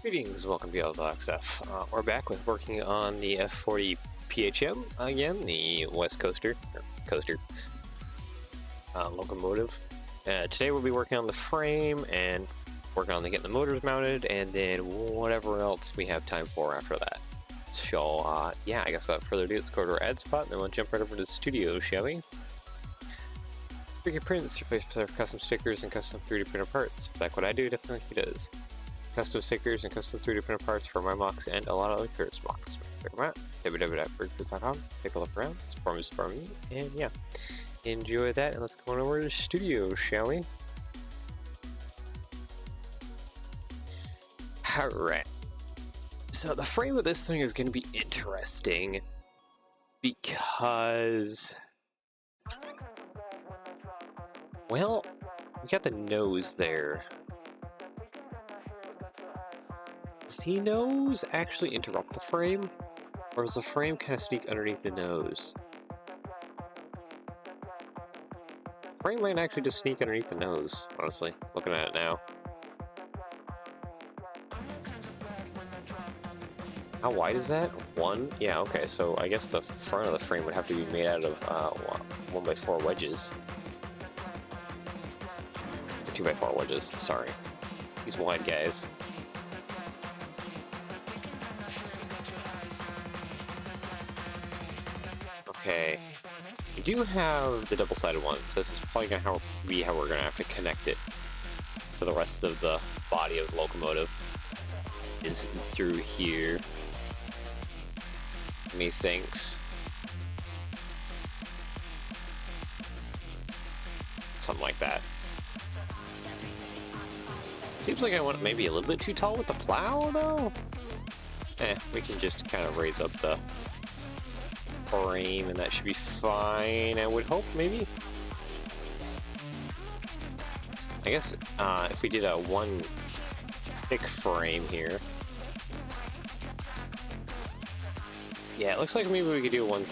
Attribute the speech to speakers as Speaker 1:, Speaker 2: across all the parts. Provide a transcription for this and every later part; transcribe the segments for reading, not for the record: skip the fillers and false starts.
Speaker 1: Greetings, welcome to LXF. We're back with working on the F40PHM again, the West Coaster locomotive. Today we'll be working on the frame and working on getting the motors mounted, and then whatever else we have time for after that. So yeah, I guess without further ado, let's go to our ad spot, and then we'll jump right over to the studio, shall we? 3D prints, replace custom stickers and custom 3D printer parts. If that's what I do, definitely he does. Custom stickers and custom 3D printer parts for my mocks and a lot of other curious mocks. Check them out. www.birdfoods.com. Take a look around. Support me. And yeah, enjoy that. And let's go on over to the studio, shall we? Alright. So the frame of this thing is going to be interesting because, well, we got the nose there. Does the nose actually interrupt the frame? Or does the frame kind of sneak underneath the nose? The frame might actually just sneak underneath the nose, honestly, looking at it now. How wide is that? 1? Yeah, okay, so I guess the front of the frame would have to be made out of 1x4 wedges. 2x4 wedges, sorry. These wide guys. Okay, we do have the double-sided one, so this is probably going to be how we're going to have to connect it to the rest of the body of the locomotive. Is through here. Methinks. Something like that. Seems like I went maybe a little bit too tall with the plow, though. We can just kind of raise up the frame and that should be fine, I would hope, maybe. I guess if we did a one thick frame here. Yeah, it looks like maybe we could do one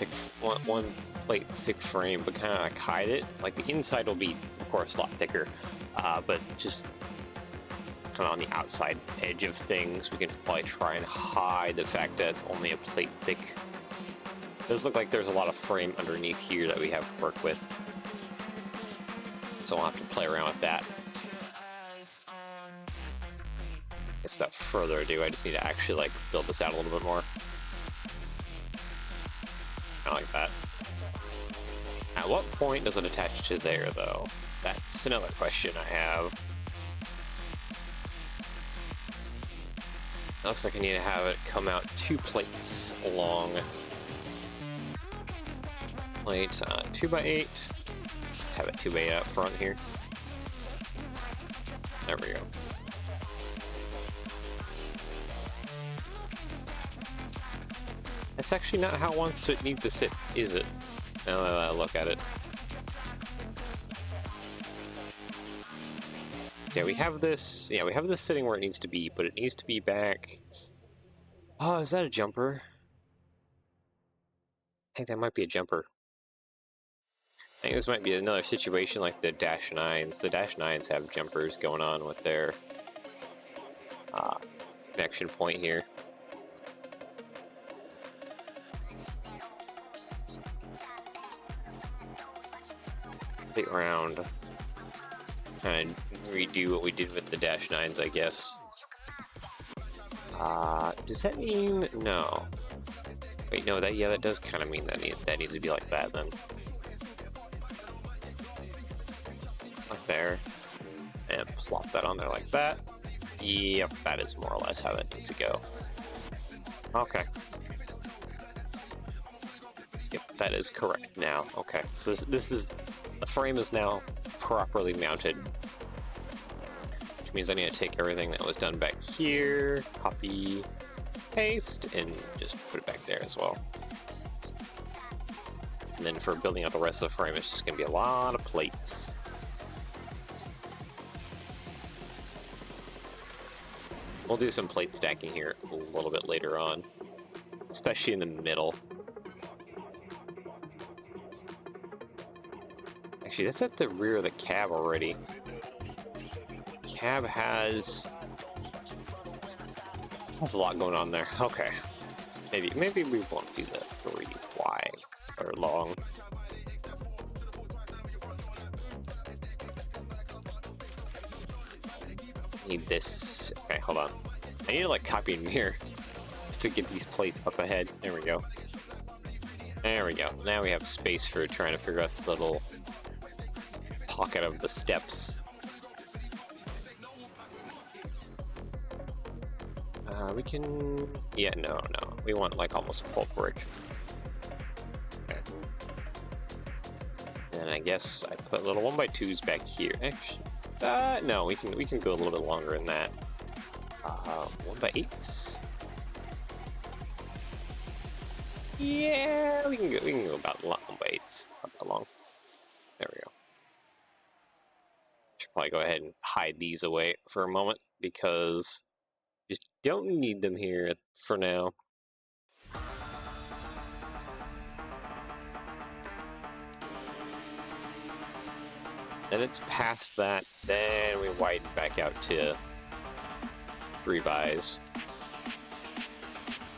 Speaker 1: plate thick frame, but kind of like hide it. Like the inside will be, of course, a lot thicker, but just kind of on the outside edge of things, we can probably try and hide the fact that it's only a plate thick. It does look like there's a lot of frame underneath here that we have to work with, so I'll have to play around with that. I guess without further ado, I just need to actually like build this out a little bit more. Kind of like that. At what point does it attach to there, though? That's another question I have. It looks like I need to have it come out 2 plates long. Plate 2x8. Let's have it 2x8 up front here. There we go. That's actually not how it needs to sit, is it? Now that I look at it. Yeah, we have this. Yeah, we have this sitting where it needs to be, but it needs to be back. Oh, is that a jumper? I think that might be a jumper. I think this might be another situation like the Dash 9s. The Dash 9s have jumpers going on with their connection point here. Around, kind of redo what we did with the Dash 9s, I guess. Does that mean no? Wait, no. That does kind of mean that needs to be like that then. Like there, and plop that on there like that. Yep, that is more or less how that needs to go. Okay. Yep, that is correct now. Okay, so this is. The frame is now properly mounted, which means I need to take everything that was done back here, copy, paste, and just put it back there as well. And then for building out the rest of the frame, it's just going to be a lot of plates. We'll do some plate stacking here a little bit later on, especially in the middle. Actually, that's at the rear of the cab already. Cab has There's a lot going on there. Okay. Maybe we won't do the 3 wide or long. Need this. Okay, hold on. I need to like copy and mirror just to get these plates up ahead. There we go. There we go. Now we have space for trying to figure out the little pocket of the steps. We can... Yeah, no. We want like almost full brick. Okay. And I guess I put little 1x2s back here. Actually, no, we can go a little bit longer than that. 1x8s. Yeah, we can go about 1x8s. Not that long. There we go. Should probably go ahead and hide these away for a moment because just don't need them here for now. Then it's past that, then we widen back out to 3x.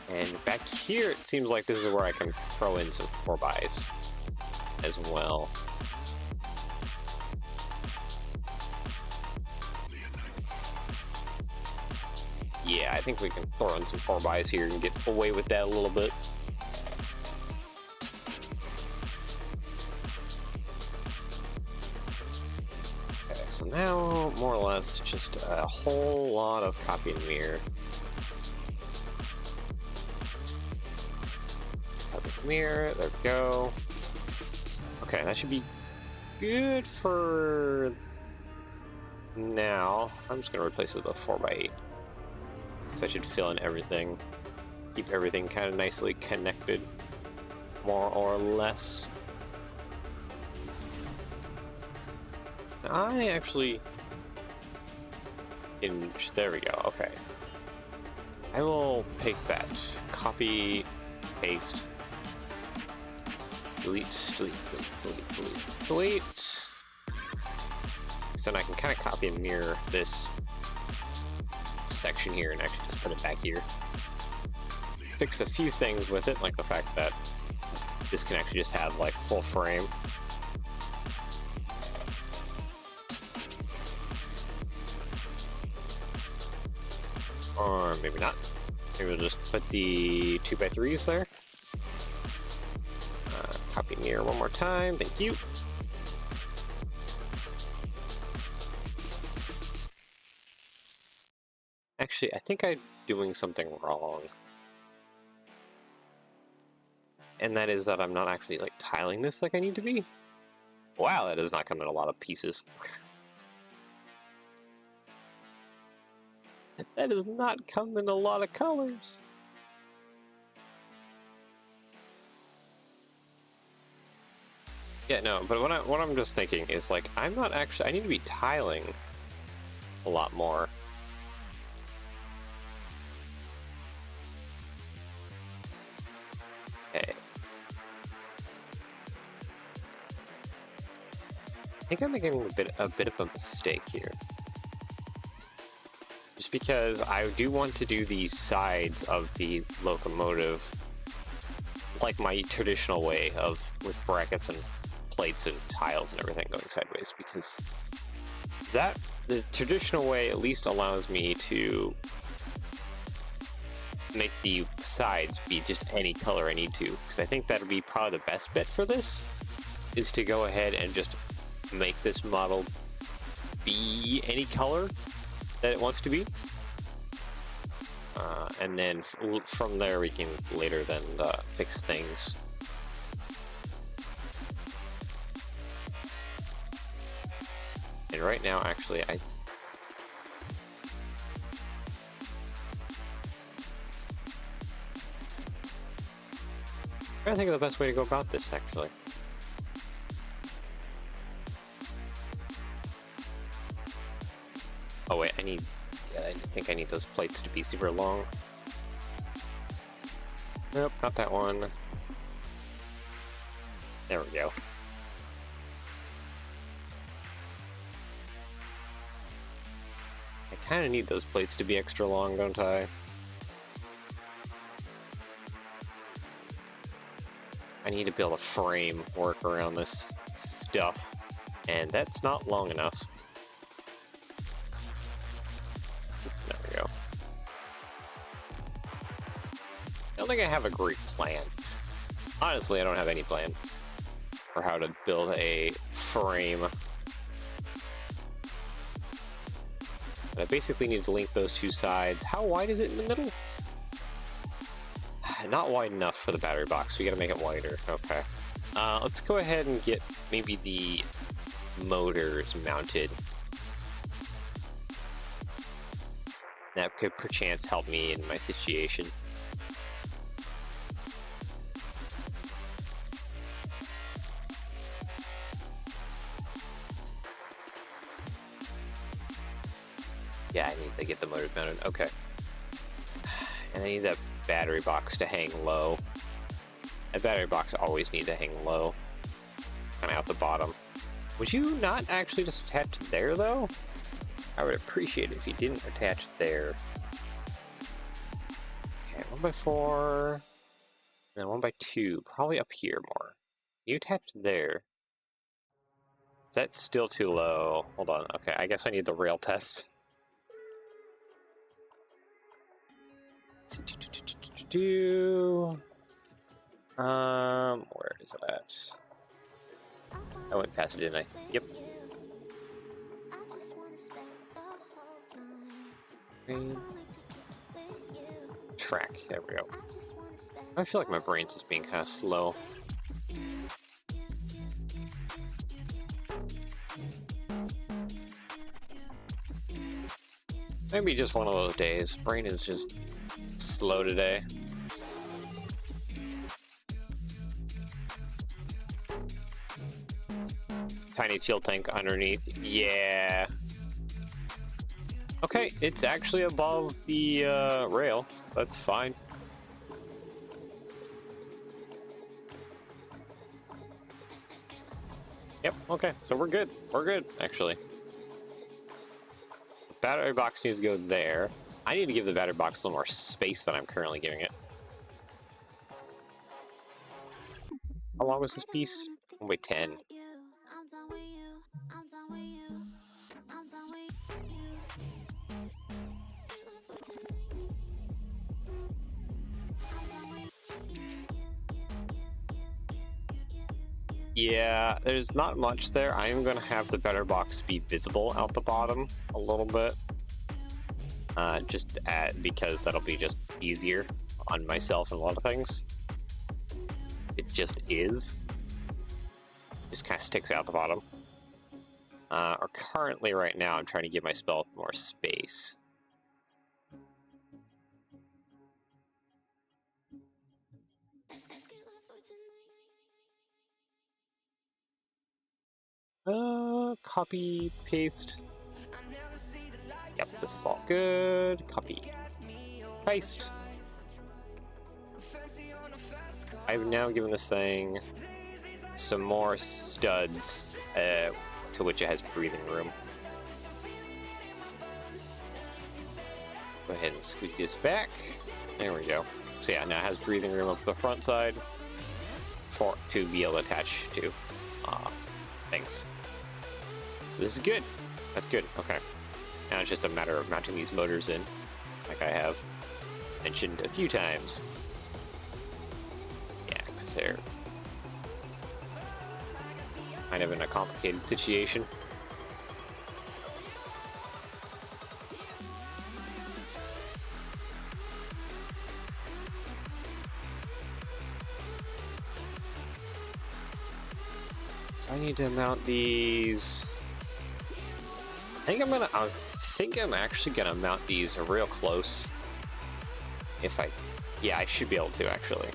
Speaker 1: And back here, it seems like this is where I can throw in some 4x as well. Yeah, I think we can throw in some 4x here and get away with that a little bit. Okay, so now, more or less, just a whole lot of copy and mirror. Copy and mirror, there we go. Okay, that should be good for now. I'm just going to replace it with a 4x8. So I should fill in everything, keep everything kind of nicely connected, more or less. I actually there we go. Okay, I will take that, copy, paste, delete. So then I can kind of copy and mirror this section here and actually just put it back here. Fix a few things with it, like the fact that this can actually just have like full frame. Or maybe not. Maybe we'll just put the 2x3s there. Copy mirror one more time, thank you. Actually, I think I'm doing something wrong. And that is that I'm not actually like tiling this like I need to be. Wow, that does not come in a lot of pieces. That does not come in a lot of colors. Yeah, no, but what I'm just thinking is like, I'm not actually, I need to be tiling a lot more. Okay. I think I'm making a bit of a mistake here. Just because I do want to do the sides of the locomotive like my traditional way of with brackets and plates and tiles and everything going sideways, because the traditional way at least allows me to make the sides be just any color I need to, because I think that would be probably the best bet for this, is to go ahead and just make this model be any color that it wants to be, and then from there we can later then fix things. And right now, actually, I think of the best way to go about this, actually. Oh wait, I think I need those plates to be super long. Nope, not that one. There we go. I kind of need those plates to be extra long, don't I? I need to build a frame, work around this stuff, and that's not long enough. There we go. I don't think I have a great plan. Honestly, I don't have any plan for how to build a frame. But I basically need to link those two sides. How wide is it in the middle? Not wide enough for the battery box. We gotta make it wider. Okay. Let's go ahead and get maybe the motors mounted. That could perchance help me in my situation. Yeah, I need to get the motors mounted. Okay. And I need that battery box to hang low. That battery box always needs to hang low. Kind of out the bottom. Would you not actually just attach there, though? I would appreciate it if you didn't attach there. Okay, 1x4. And then 1x2. Probably up here more. You attach there. That's still too low. Hold on. Okay, I guess I need the rail test. Where is it at? I went faster, didn't I? Yep. Track, there we go. I feel like my brain's just being kind of slow. Maybe just one of those days. Brain is just slow today. Tiny fuel tank underneath. Yeah. Okay, it's actually above the rail. That's fine. Yep, okay, so we're good. We're good, actually. The battery box needs to go there. I need to give the battery box a little more space than I'm currently giving it. How long was this piece? Oh, wait, 10. Yeah, there's not much there. I am going to have the battery box be visible out the bottom a little bit. Because that'll be just easier on myself and a lot of things. It just is. Just kind of sticks out the bottom. Or currently, right now, I'm trying to give myself more space. Copy, paste. Yep, this is all good. Copy, paste. I've now given this thing some more studs, to which it has breathing room. Go ahead and squeeze this back. There we go. So yeah, now it has breathing room up the front side to be able to attach to things. So this is good. That's good. Okay. Now it's just a matter of mounting these motors in, like I have mentioned a few times. Yeah, because they're kind of in a complicated situation. So I need to mount these. I think I'm actually gonna mount these real close. Yeah, I should be able to actually.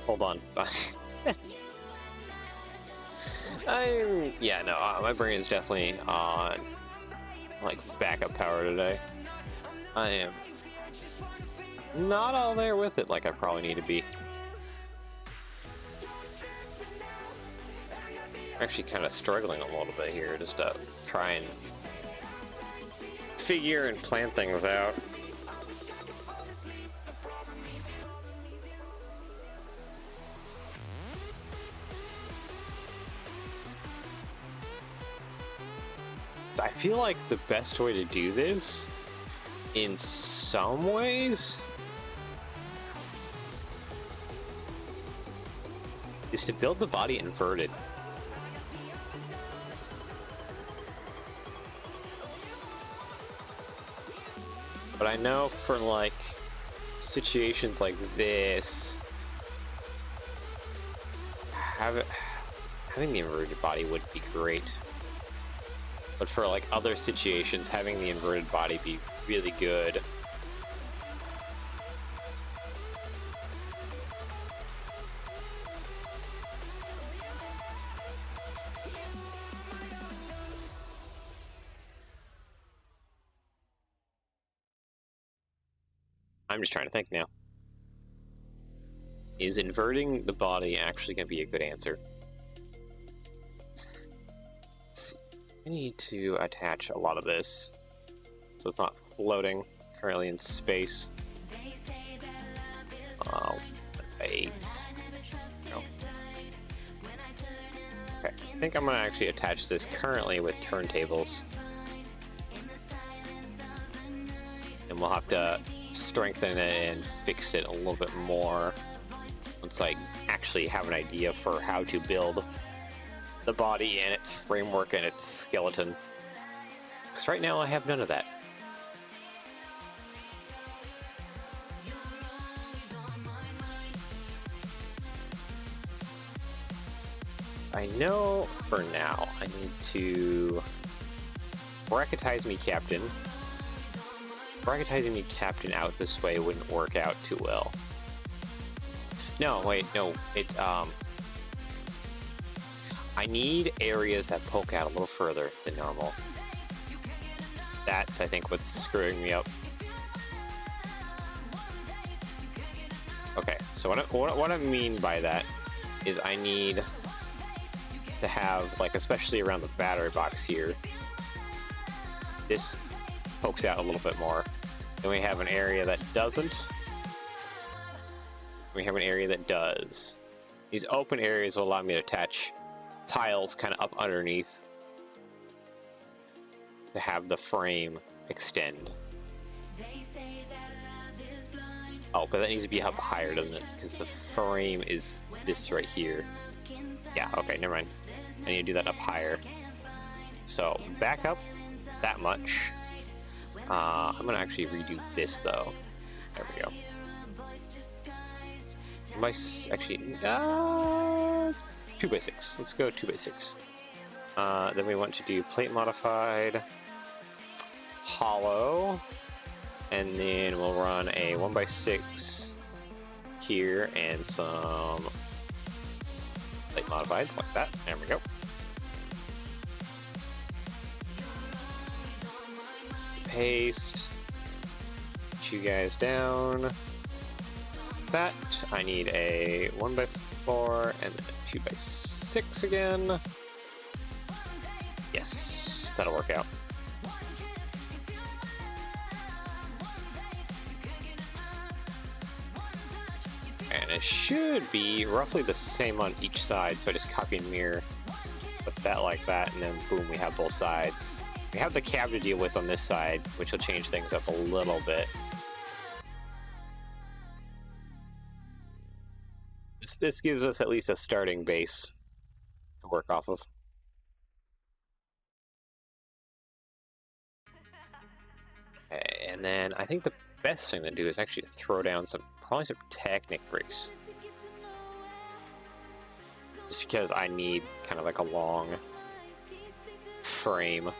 Speaker 1: Hold on. My brain is definitely on like backup power today. I am not all there with it like I probably need to be. Actually kind of struggling a little bit here just to try and figure and plan things out. So I feel like the best way to do this, in some ways, is to build the body inverted. But I know for like situations like this, having the inverted body would be great. But for like other situations, having the inverted body be really good. I'm just trying to think now. Is inverting the body actually going to be a good answer? Let's see. I need to attach a lot of this so it's not floating currently in space. 8. No. Okay, I think I'm going to actually attach this currently with turntables. And we'll have to strengthen it and fix it a little bit more once I actually have an idea for how to build the body and its framework and its skeleton. Because right now I have none of that. I know for now I need to bracketize me captain. Bracketizing me captain out this way wouldn't work out too well. No, wait, no, I need areas that poke out a little further than normal. That's, I think, what's screwing me up. Okay, so what I mean by that is I need to have, like, especially around the battery box here, this pokes out a little bit more. Then we have an area that doesn't. We have an area that does. These open areas will allow me to attach tiles kind of up underneath to have the frame extend. Oh, but that needs to be up higher, doesn't it? Because the frame is this right here. Yeah, okay, never mind. I need to do that up higher. So, back up that much. I'm gonna actually redo this though. There we go. Actually, 2x6. Let's go 2x6. Then we want to do plate modified, hollow, and then we'll run a 1x6 here and some plate modifieds like that. There we go. Paste. Put you guys down. That I need a 1x4 and then a 2x6 again. Yes, that'll work out. And it should be roughly the same on each side, so I just copy and mirror, put that like that, and then boom, we have both sides. We have the cab to deal with on this side, which will change things up a little bit. This gives us at least a starting base to work off of. Okay, and then I think the best thing to do is actually to throw down probably some Technic bricks. Just because I need kind of like a long frame.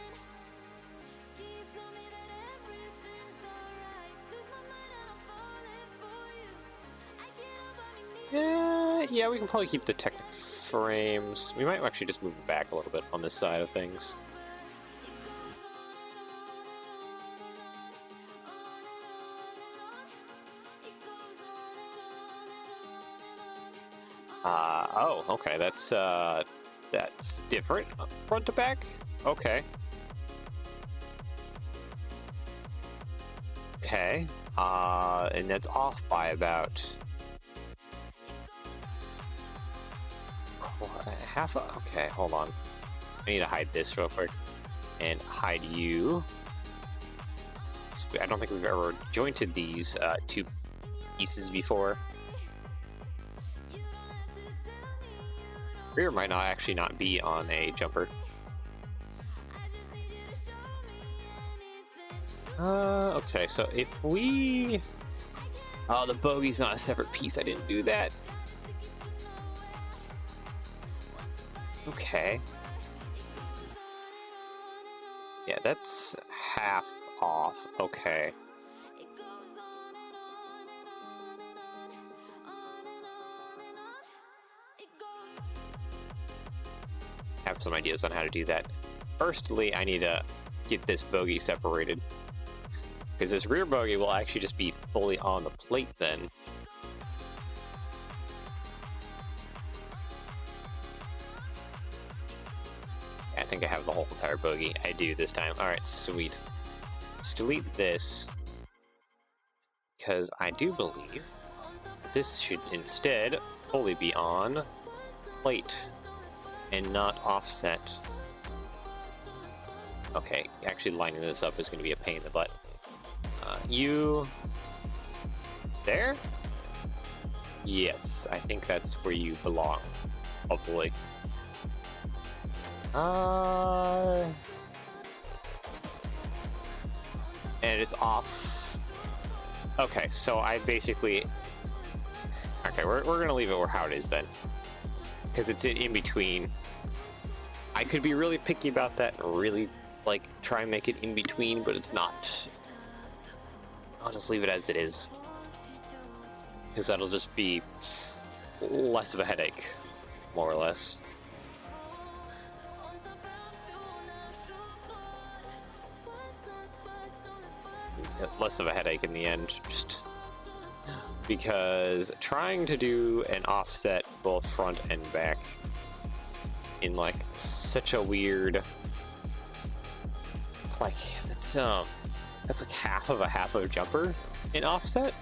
Speaker 1: Yeah, we can probably keep the Technic frames. We might actually just move it back a little bit on this side of things. Oh, okay, that's That's different. Front to back? Okay. Okay. And that's off by about half a... Okay, hold on. I need to hide this real quick. And hide you. I don't think we've ever jointed these two pieces before. Rear might not actually not be on a jumper. Okay, so if we... Oh, the bogey's not a separate piece. I didn't do that. Okay. Yeah, that's half off. Okay. Have some ideas on how to do that. Firstly, I need to get this bogey separated, because this rear bogey will actually just be fully on the plate then. I think I have the whole entire bogey. I do this time. Alright, sweet. Let's delete this, because I do believe this should instead fully be on plate and not offset. Okay, actually lining this up is going to be a pain in the butt. You... there? Yes, I think that's where you belong, hopefully. And it's off. Okay, so I basically... Okay, we're gonna leave it how it is then, because it's in between. I could be really picky about that and really like try and make it in between, but it's not. I'll just leave it as it is, because that'll just be less of a headache, more or less. Less of a headache in the end, just because trying to do an offset both front and back in like such a weird... It's like that's like half of a jumper in offset.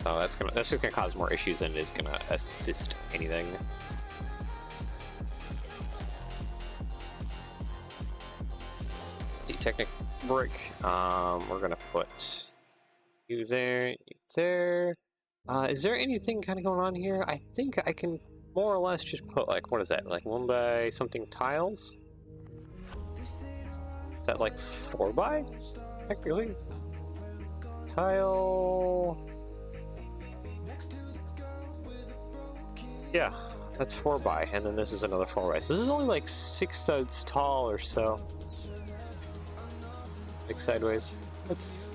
Speaker 1: So that's just gonna cause more issues than it is gonna assist anything. Technic brick. We're gonna put you there, you there. Is there anything kind of going on here? I think I can more or less just put like, what is that? Like 1 by something tiles? Is that like 4 by? Technically? Tile. Yeah, that's 4 by, and then this is another 4 by. So this is only like 6 studs tall or so. Like sideways. It's...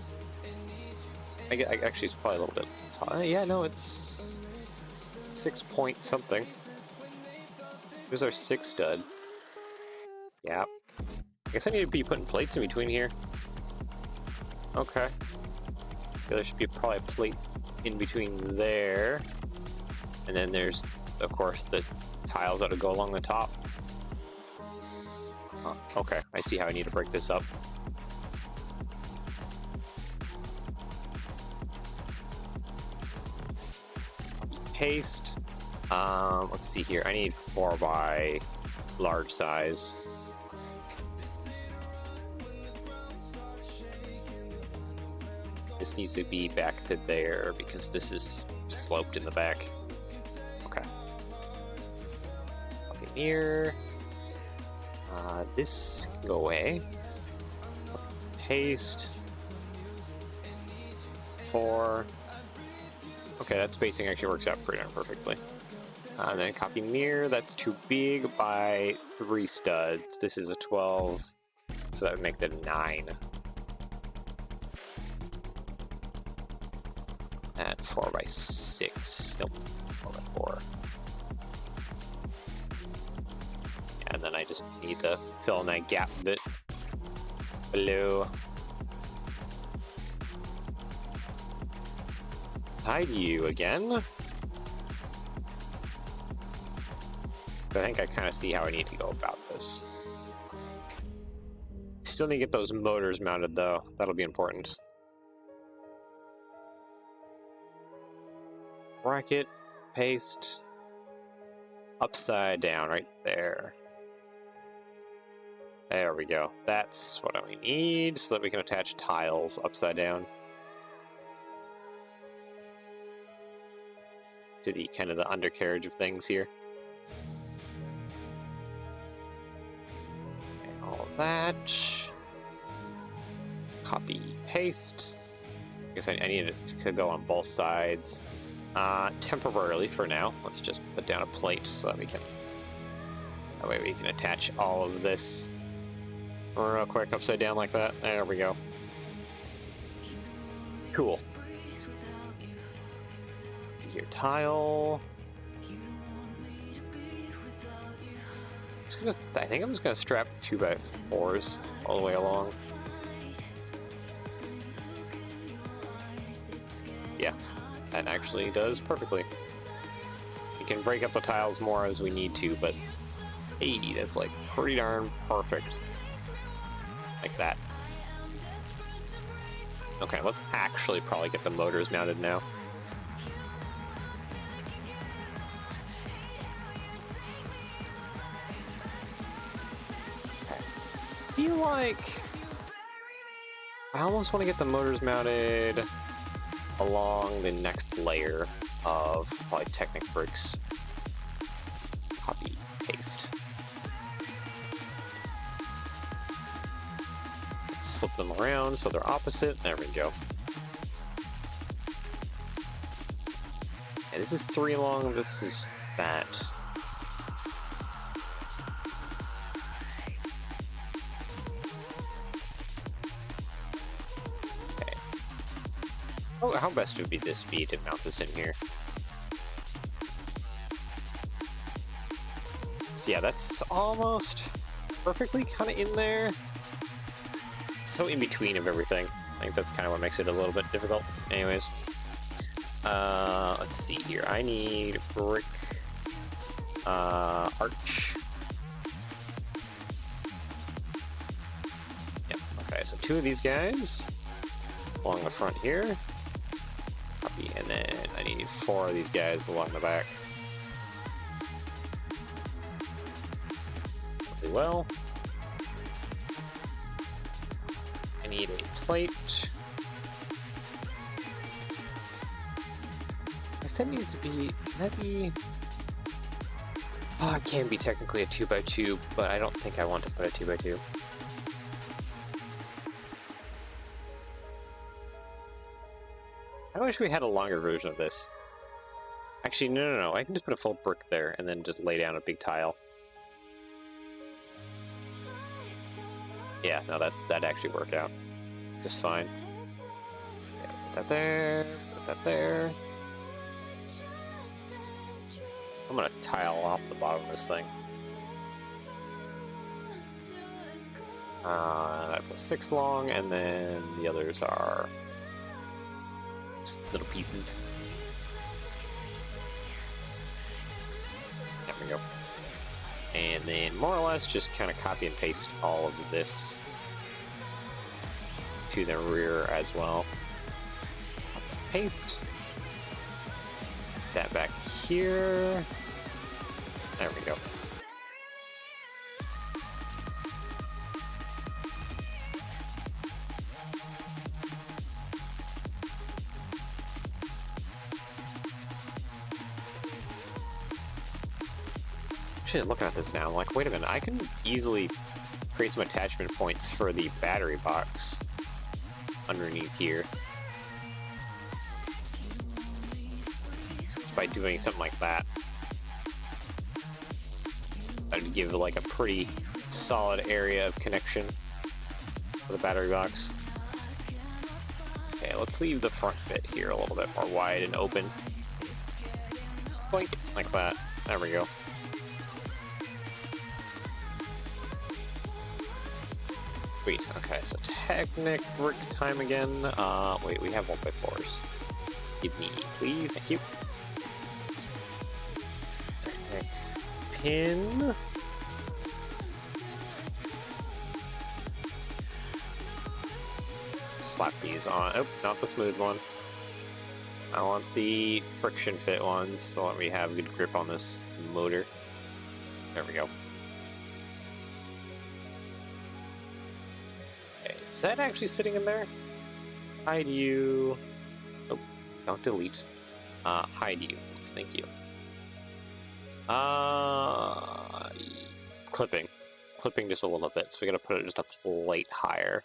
Speaker 1: actually, it's probably a little bit tall. Yeah, no, it's 6 point something. Here's our 6 stud. Yeah. I guess I need to be putting plates in between here. Okay. Yeah, there should be probably a plate in between there. And then there's, of course, the tiles that would go along the top. Okay, I see how I need to break this up. Paste. Let's see here. I need 4 by large size. This needs to be back to there because this is sloped in the back. Okay. Okay, here. This can go away. Paste. 4. Okay, that spacing actually works out pretty darn perfectly. And then copy mirror, that's too big by 3 studs. This is a 12, so that would make the 9. At 4 by 6. Nope, 4 by 4. And then I just need to fill in that gap bit below. Hide you again. So I think I kind of see how I need to go about this. Still need to get those motors mounted though. That'll be important. Bracket, paste, upside down right there. There we go. That's what we need so that we can attach tiles upside down to the kind of the undercarriage of things here. And all of that. Copy, paste. I guess I need it to go on both sides. Temporarily for now. Let's just put down a plate so that we can. That way we can attach all of this real quick upside down like that. There we go. Cool. See here, tile. I think I'm just gonna strap 2x4s all the way along. Yeah, that actually does perfectly. We can break up the tiles more as we need to, but hey, that's like pretty darn perfect. Like that. Okay, let's actually probably get the motors mounted now. I feel like I almost want to get the motors mounted along the next layer of Polytechnic bricks. Copy, paste. Let's flip them around so they're opposite. There we go. And this is 3 long, this is that. Oh, how best would be this speed to mount this in here? So yeah, that's almost perfectly kind of in there. It's so in between of everything. I think that's kind of what makes it a little bit difficult. Anyways, let's see here. I need brick arch. Yep. Okay, so 2 of these guys along the front here. Copy, and then I need 4 of these guys along the back. Really well. I need a plate. This needs to be. Can that be? Oh, it can be technically a 2x2, but I don't think I want to put a 2x2. I wish we had a longer version of this. Actually, no. I can just put a full brick there and then just lay down a big tile. Yeah, no, that'd actually work out just fine. Okay, put that there, put that there. I'm gonna tile off the bottom of this thing. That's a 6 long, and then the others are just little pieces. There we go. And then more or less just kind of copy and paste all of this to the rear as well. Paste that back here. There we go. Actually, looking at this now, I'm like, wait a minute, I can easily create some attachment points for the battery box underneath here by doing something like that. That would give like a pretty solid area of connection for the battery box. Okay, let's leave the front bit here a little bit more wide and open. Boink, like that. There we go. Sweet. Okay, so Technic brick time again. Wait, we have 1x4s. Give me, please. Thank you. Technic in. Slap these on. Oh, not the smooth one. I want the friction fit ones, so let me have good grip on this motor. There we go. Okay, is that actually sitting in there? Hide you. Oh, don't delete. Hide you, please. Thank you. Clipping. Clipping just a little bit, so we gotta put it just a plate higher.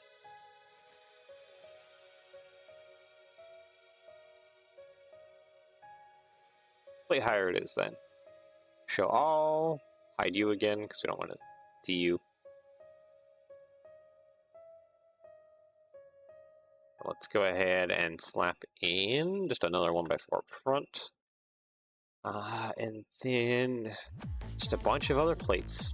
Speaker 1: Plate higher it is then. Show all. Hide you again, because we don't want to see you. Let's go ahead and slap in just another 1x4 front. And then just a bunch of other plates.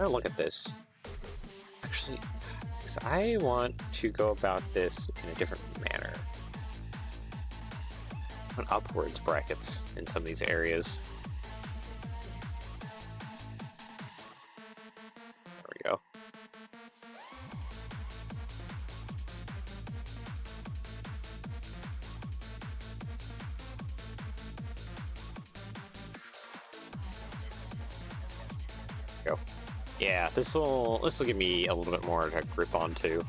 Speaker 1: Oh, look at this. Actually, because I want to go about this in a different manner. On upwards brackets in some of these areas. There we go. Go. Yeah, this will give me a little bit more to grip onto.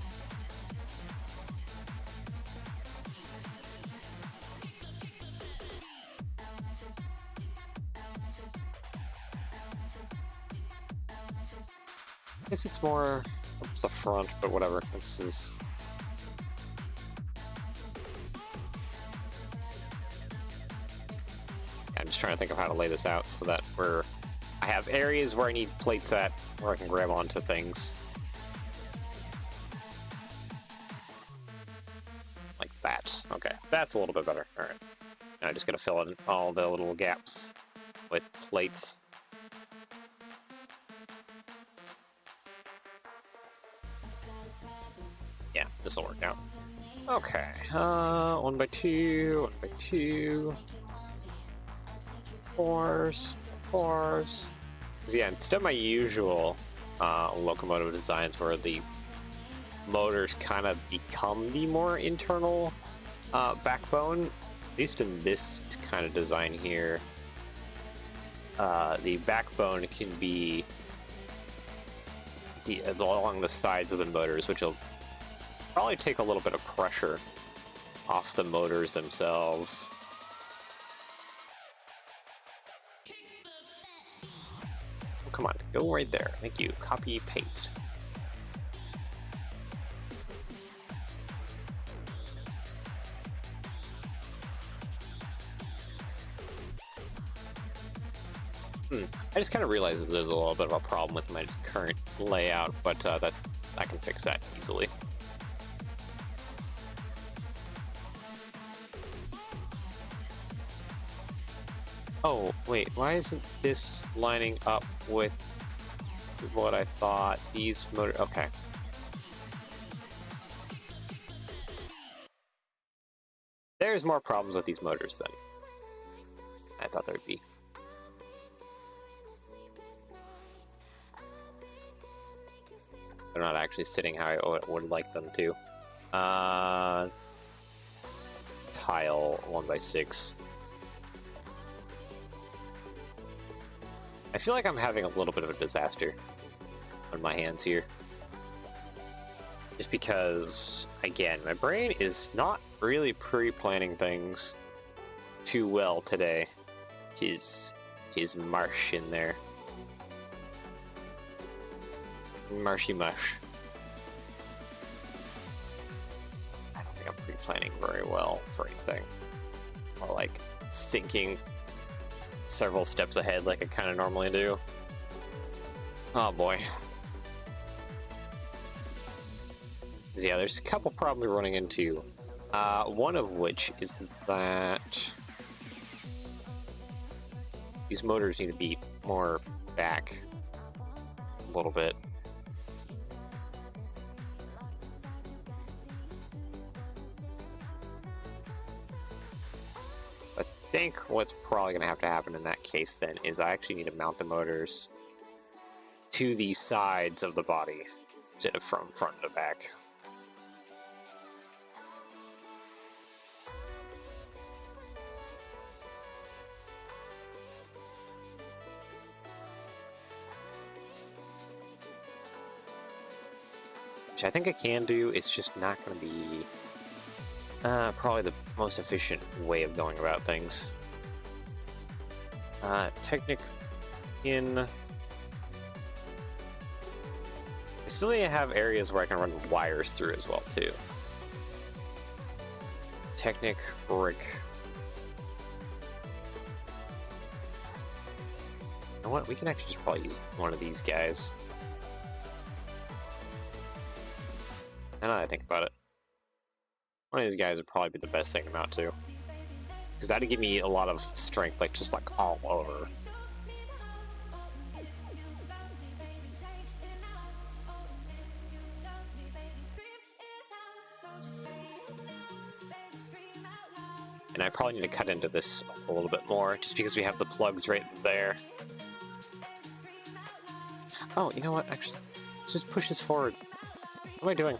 Speaker 1: I guess it's more up the front, but whatever. This is. I'm just trying to think of how to lay this out so that I have areas where I need plates at, where I can grab onto things. Like that. Okay, that's a little bit better. Alright. Now I just gotta fill in all the little gaps with plates. Yeah, this will work out. Okay, 1x2, 1x2. Fours. Because yeah, instead of my usual locomotive designs where the motors kind of become the more internal backbone, at least in this kind of design here, the backbone can be along the sides of the motors, which will probably take a little bit of pressure off the motors themselves. Come on, go right there. Thank you. Copy, paste. I just kind of realized that there's a little bit of a problem with my current layout, but that I can fix that easily. Oh, wait, why isn't this lining up with what I thought? These motors, okay. There's more problems with these motors than I thought there would be. They're not actually sitting how I would like them to. Tile 1x6. I feel like I'm having a little bit of a disaster on my hands here. Just because, again, my brain is not really pre-planning things too well today. Tis marsh in there. Marshy mush. I don't think I'm pre-planning very well for anything. Or like thinking several steps ahead like I kind of normally do. Oh boy. Yeah, there's a couple problems we're running into. One of which is that these motors need to be more back a little bit. think what's probably going to have to happen in that case then is I actually need to mount the motors to the sides of the body instead of from front to back. Which I think I can do, it's just not going to be probably the most efficient way of going about things. Technic in... I still need to have areas where I can run wires through as well, too. Technic, brick. You know what? We can actually just probably use one of these guys. Now that I think about it, one of these guys would probably be the best thing to mount to. Because that'd give me a lot of strength, like, just like all over. And I probably need to cut into this a little bit more, just because we have the plugs right there. Oh, you know what? Actually, let's just push this forward. What am I doing?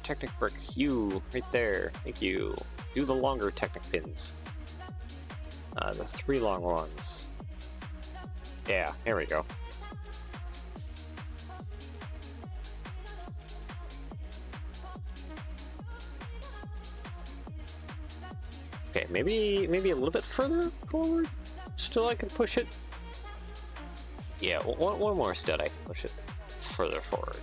Speaker 1: Technic brick. You, right there. Thank you. Do the longer Technic pins. The 3 long ones. Yeah, there we go. Okay, maybe a little bit further forward, still I can push it. Yeah, one more stud, I can push it further forward.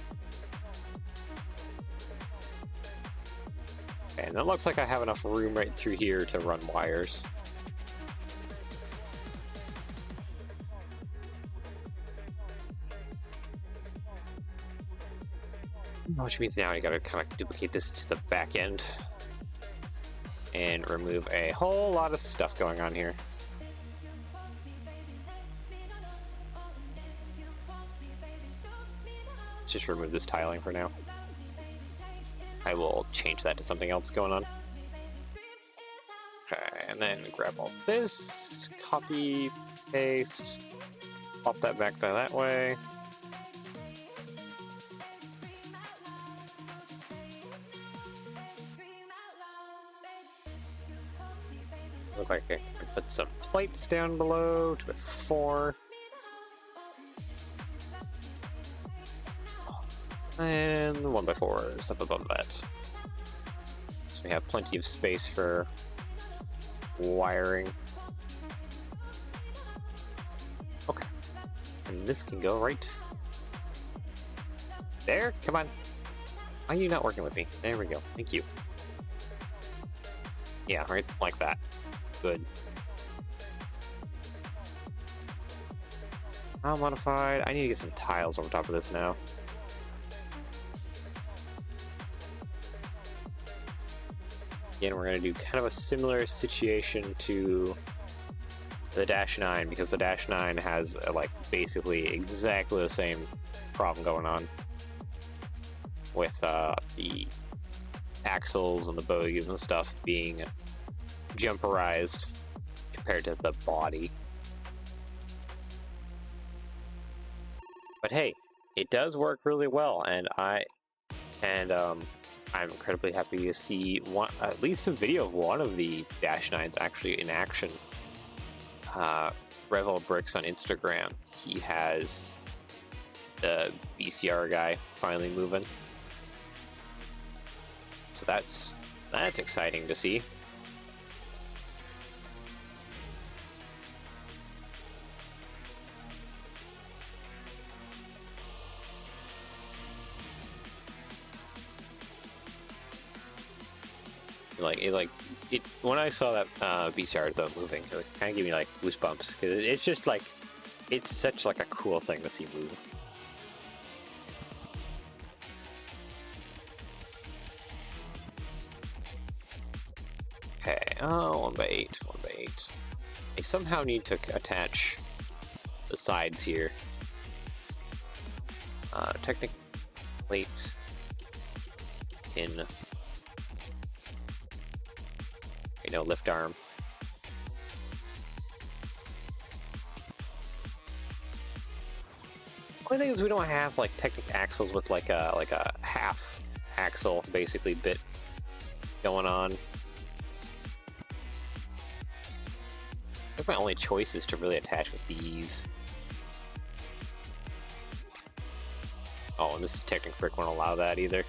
Speaker 1: Okay, and it looks like I have enough room right through here to run wires. Which means now you gotta kind of duplicate this to the back end and remove a whole lot of stuff going on here. Let's just remove this tiling for now. I will change that to something else going on. Okay, and then grab all this, copy, paste, pop that back that way. Looks like I can put some plates down below to 4. And 1x4s up above that. So we have plenty of space for wiring. Okay. And this can go right there. Come on. Why are you not working with me? There we go. Thank you. Yeah, right like that. Good. Tile modified. I need to get some tiles over top of this now. Again, we're going to do kind of a similar situation to the Dash 9, because the Dash 9 has like basically exactly the same problem going on with the axles and the bogies and stuff being jumperized compared to the body. But hey, it does work really well, and I'm incredibly happy to see at least a video of one of the Dash 9s actually in action. Revel Bricks on Instagram, he has the BCR guy finally moving. So that's exciting to see. When I saw that BCR though moving, it kind of gave me like goosebumps, because it's just like, it's such like a cool thing to see move. Okay, 1x8, 1x8. I somehow need to attach the sides here. Technic plate in. you know, lift arm. Only thing is we don't have like Technic axles with like a half axle basically bit going on. I think my only choice is to really attach with these. Oh, and this Technic brick won't allow that either.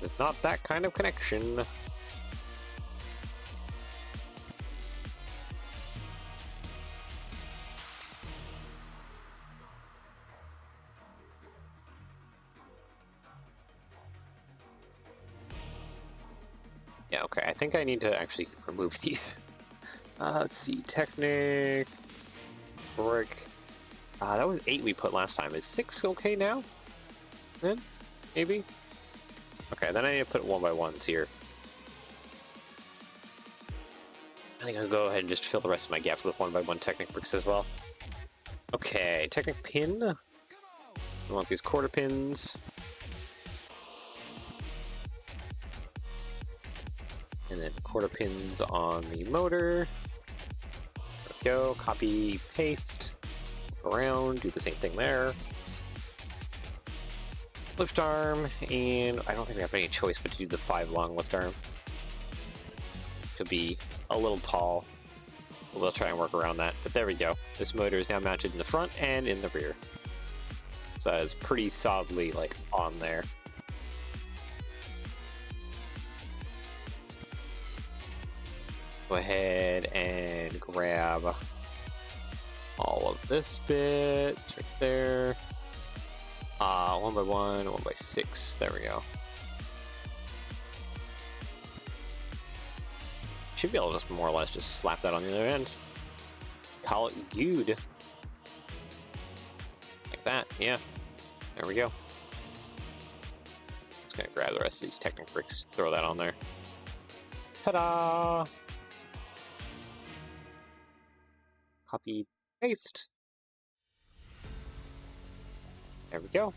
Speaker 1: It's not that kind of connection. Yeah, okay, I think I need to actually remove these. Let's see, Technic, brick. That was 8 we put last time. Is 6 okay now? Then? Maybe? Okay, then I need to put 1x1s here. I think I'll go ahead and just fill the rest of my gaps with 1x1 Technic bricks as well. Okay, Technic pin. I want these quarter pins. And then quarter pins on the motor. Let's go, copy, paste, around, do the same thing there. Lift arm, and I don't think we have any choice but to do the 5 long lift arm. To be a little tall. We'll try and work around that, but there we go. This motor is now mounted in the front and in the rear. So that is pretty solidly like on there. Go ahead and grab all of this bit right there. 1x1, 1x6, there we go. Should be able to just more or less just slap that on the other end. Call it good. Like that, yeah. There we go. Just gonna grab the rest of these Technic bricks, throw that on there. Ta-da! Copy, paste. There we go.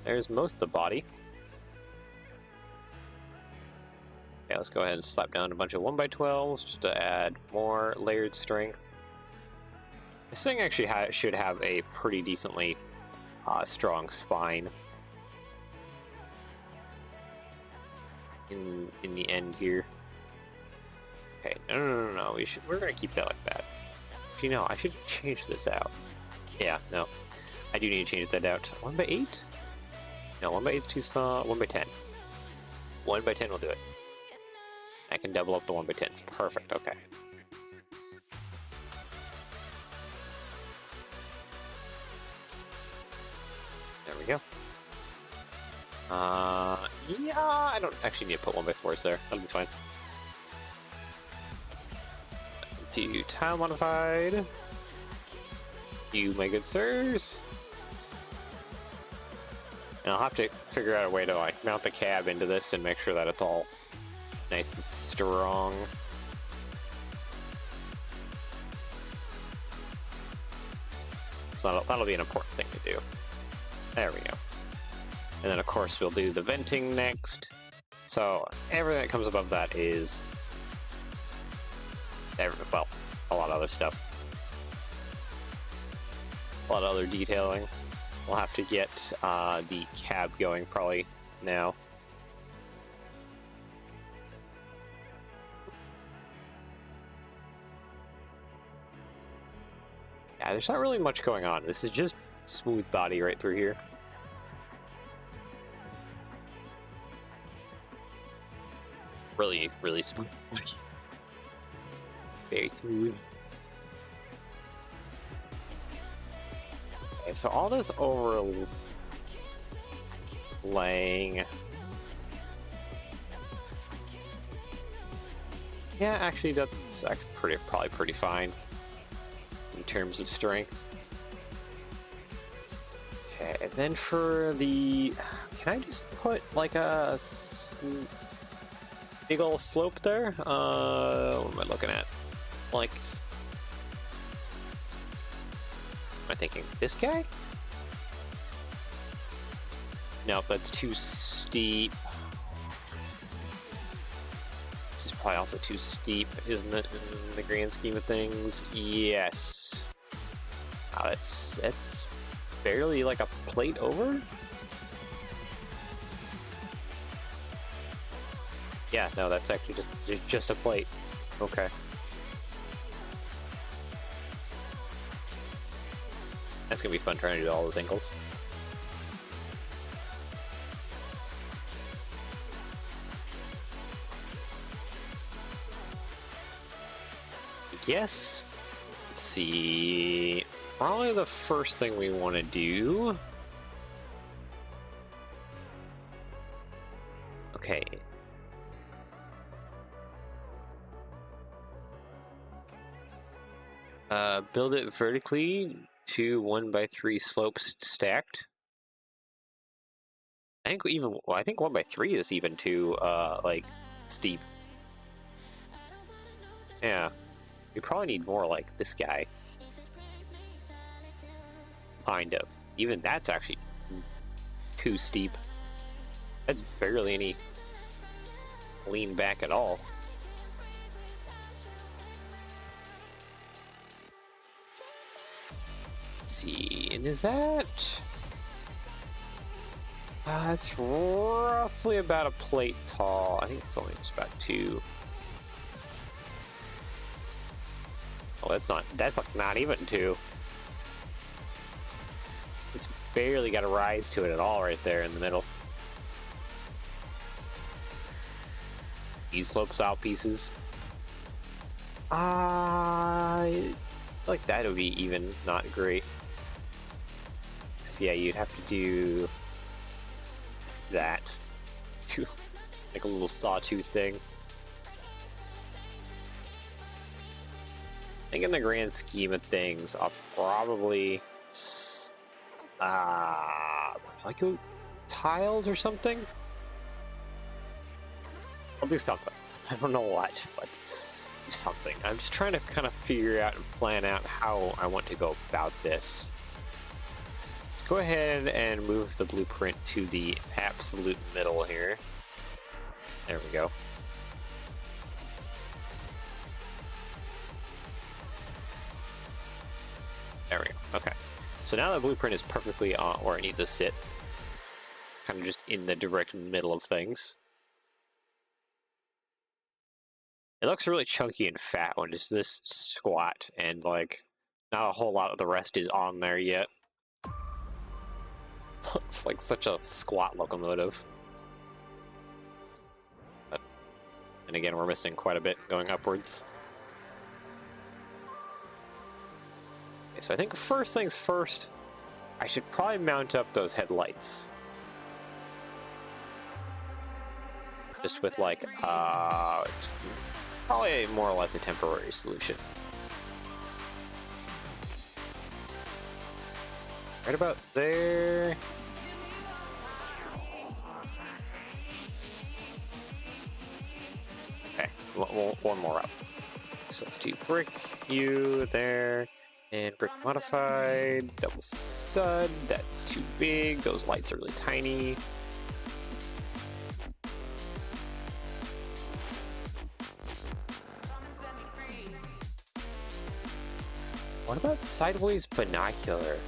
Speaker 1: There's most of the body. Okay, let's go ahead and slap down a bunch of 1x12s just to add more layered strength. This thing actually should have a pretty decently strong spine in the end here. Okay, no. We're gonna keep that like that. You know, I should change this out. Yeah, no. I do need to change that out. 1x8? No, 1x8 too small. 1x10. 1x10 will do it. I can double up the 1x10s. Perfect, okay. There we go. Yeah, I don't actually need to put 1x4s there. That'll be fine. Do tile modified. You, my good sirs. And I'll have to figure out a way to like mount the cab into this and make sure that it's all nice and strong. So that'll be an important thing to do. There we go. And then of course we'll do the venting next. So everything that comes above that is well, a lot of other stuff. A lot of other detailing. We'll have to get the cab going probably now. Yeah, there's not really much going on. This is just smooth body right through here. Really, really smooth body. Very smooth. Okay, so all this overlaying. Yeah, actually that's probably pretty fine in terms of strength. Okay, and then for the, can I just put like a big old slope there? What am I looking at? Like, am I thinking this guy? Nope, that's too steep. probably also too steep, isn't it, in the grand scheme of things? Yes. It's barely like a plate over? Yeah, no, that's actually just a plate. Okay. That's gonna be fun trying to do all those angles. Yes. Let's see. Probably the first thing we want to do. Okay. Build it vertically to 1x3 slopes stacked. I think even, well, I think 1x3 is even too like steep. Yeah, we probably need more like this guy. Kind of. Even that's actually too steep. That's barely any lean back at all. Let's see, and is that? It's roughly about a plate tall. I think it's only just about 2. Oh, that's like not even 2. It's barely got a rise to it at all right there in the middle. These slope style pieces. Like that would be even not great. So yeah, you'd have to do that. Like a little sawtooth thing. I think in the grand scheme of things, I'll probably like go tiles or something. I'll do something. I don't know what, but do something. I'm just trying to kind of figure out and plan out how I want to go about this. Let's go ahead and move the blueprint to the absolute middle here. There we go. There we go. Okay. So now the blueprint is perfectly on where it needs to sit. Kind of just in the direct middle of things. It looks really chunky and fat when it's this squat, and like not a whole lot of the rest is on there yet. Looks like such a squat locomotive. But, and again, we're missing quite a bit going upwards. Okay, so I think first things first, I should probably mount up those headlights. Just with like, probably more or less a temporary solution. Right about there. Okay, one more up. So let's do brick, you there, and brick modified, double stud, that's too big, those lights are really tiny. What about sideways binocular?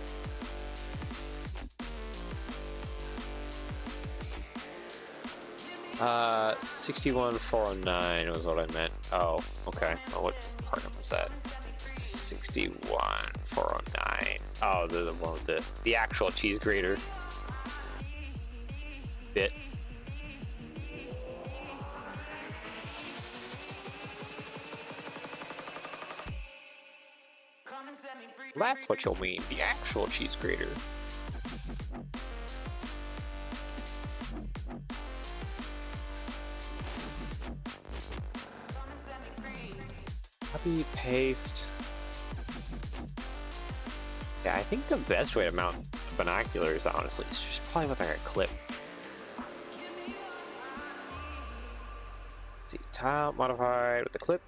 Speaker 1: 61409 was what I meant. Oh, okay. Well, what part number was that? 61409. Oh, the one with the actual cheese grater bit. That's what you'll mean, the actual cheese grater. Copy, paste. Yeah, I think the best way to mount binoculars, honestly, is just probably with like a clip. Let's see, tile modified with the clip.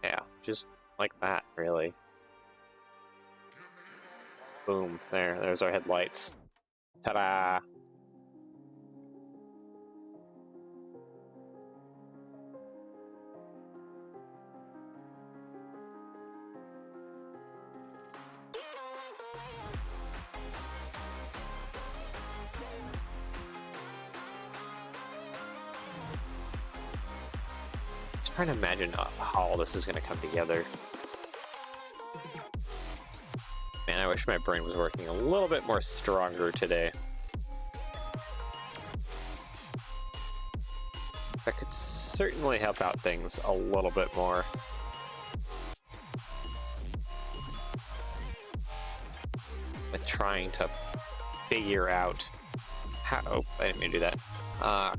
Speaker 1: Yeah, just like that, really. Boom, there's our headlights. Ta-da! trying to imagine how all this is going to come together. Man, I wish my brain was working a little bit more stronger today. That could certainly help out things a little bit more. With trying to figure out how... Oh, I didn't mean to do that.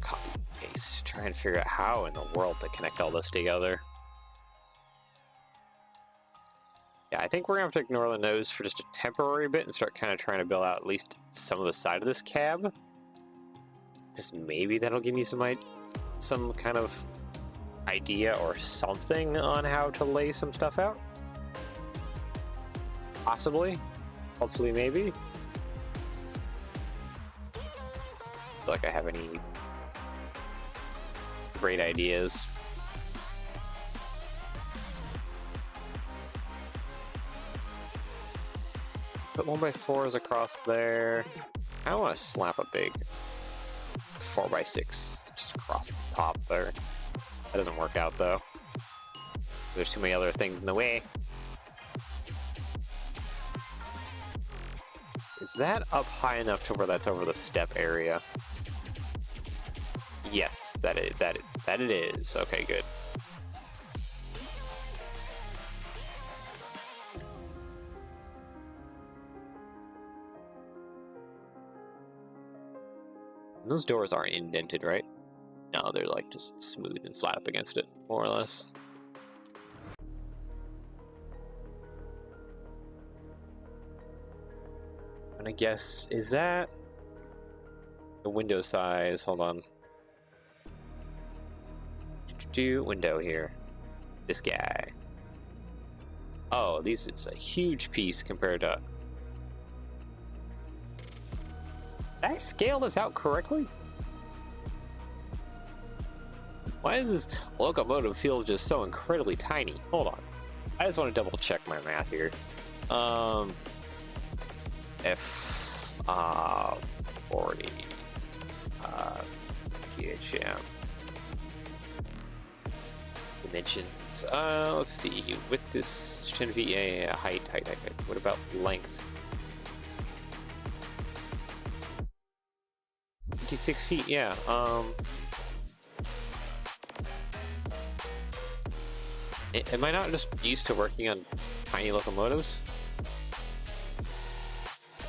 Speaker 1: Copy, paste. Try and figure out how in the world to connect all this together. Yeah, I think we're going to have to ignore the nose for just a temporary bit and start kind of trying to build out at least some of the side of this cab. Just maybe that'll give me some kind of idea or something on how to lay some stuff out. Possibly. Hopefully, maybe. I feel like I have any great ideas. Put 1x4s across there. I want to slap a big 4x6 just across the top there. That doesn't work out though. There's too many other things in the way. Is that up high enough to where that's over the step area? Yes, that it is. Okay, good. And those doors aren't indented, right? No, they're like just smooth and flat up against it, more or less. And I guess, is that the window size? Hold on. Window here. This guy. Oh, this is a huge piece compared to... Did I scale this out correctly? Why does this locomotive feel just so incredibly tiny? Hold on. I just want to double check my math here. F40 PHM dimensions. Let's see. With this 10 feet, yeah, height. What about length? 56 feet, yeah. Am I not just used to working on tiny locomotives?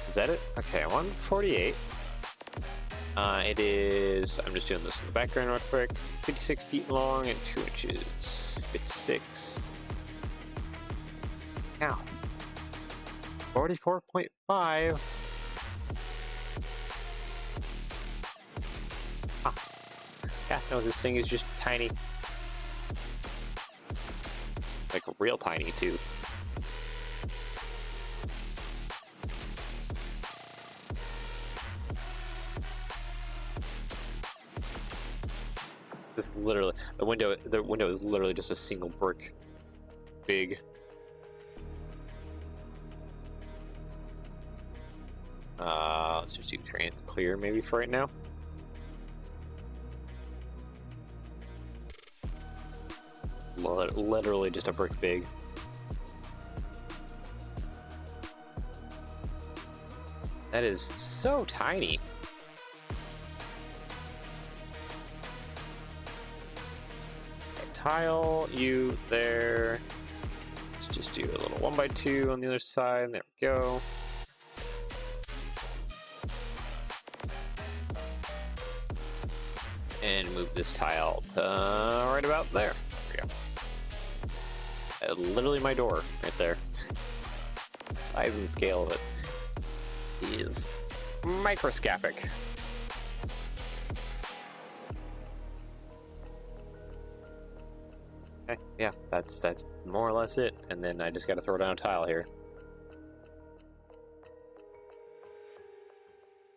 Speaker 1: Is that it? Okay, 148. It is, I'm just doing this in the background real quick, 56 feet long and 2 inches, 56. Now, 44.5. Yeah, no, this thing is just tiny. Like, real tiny, too. This literally, the window is literally just a single brick big. Let's just do trans clear maybe for right now. Literally just a brick big. That is so tiny. Okay, tile you there. Let's just do a little 1x2 on the other side. There we go. And move this tile to right about there. There we go. Literally my door right there. The size and scale of it is microscopic. Okay, yeah, that's more or less it. And then I just got to throw down a tile here.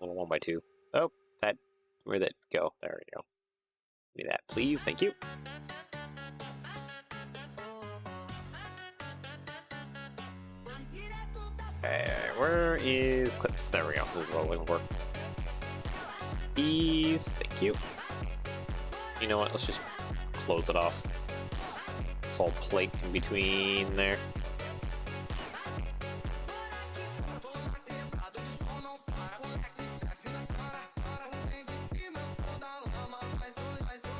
Speaker 1: Little 1x2. Oh, where'd that go? There we go. Give me that, please. Thank you. Okay, where is clips? There we go. This is what we're looking for. These, thank you. You know what? Let's just close it off. full plate in between there.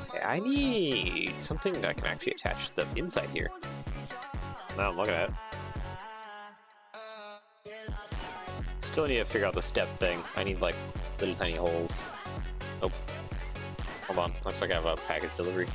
Speaker 1: Okay, I need something that I can actually attach to the inside here. Now I'm looking at it. Still need to figure out the step thing. I need like little tiny holes. Oh, hold on. Looks like I have a package delivery.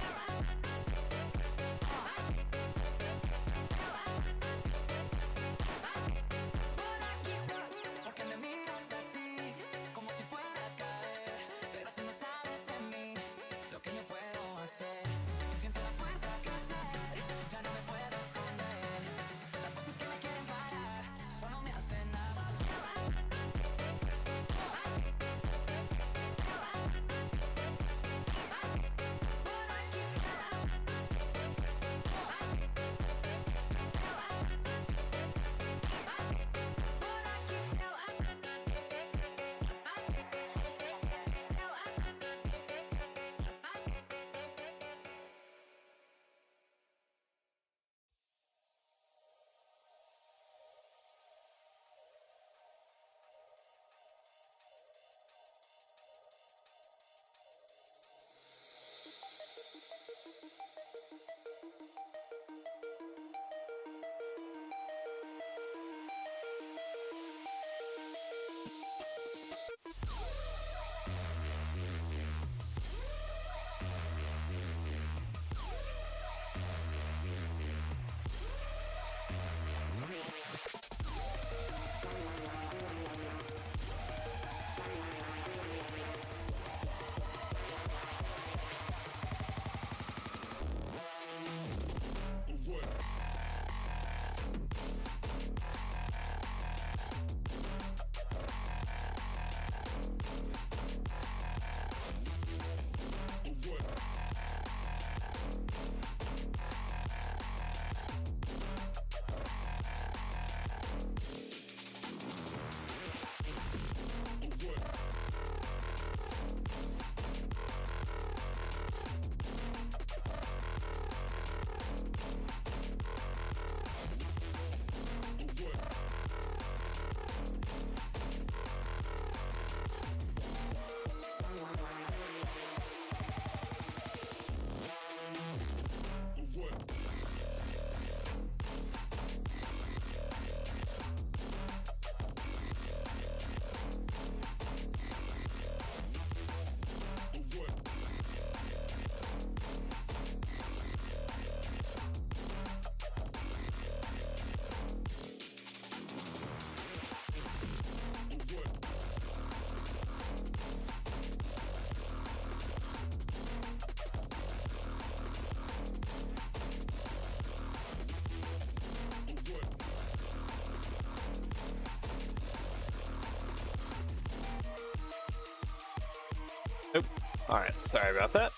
Speaker 1: Nope. Alright, sorry about that.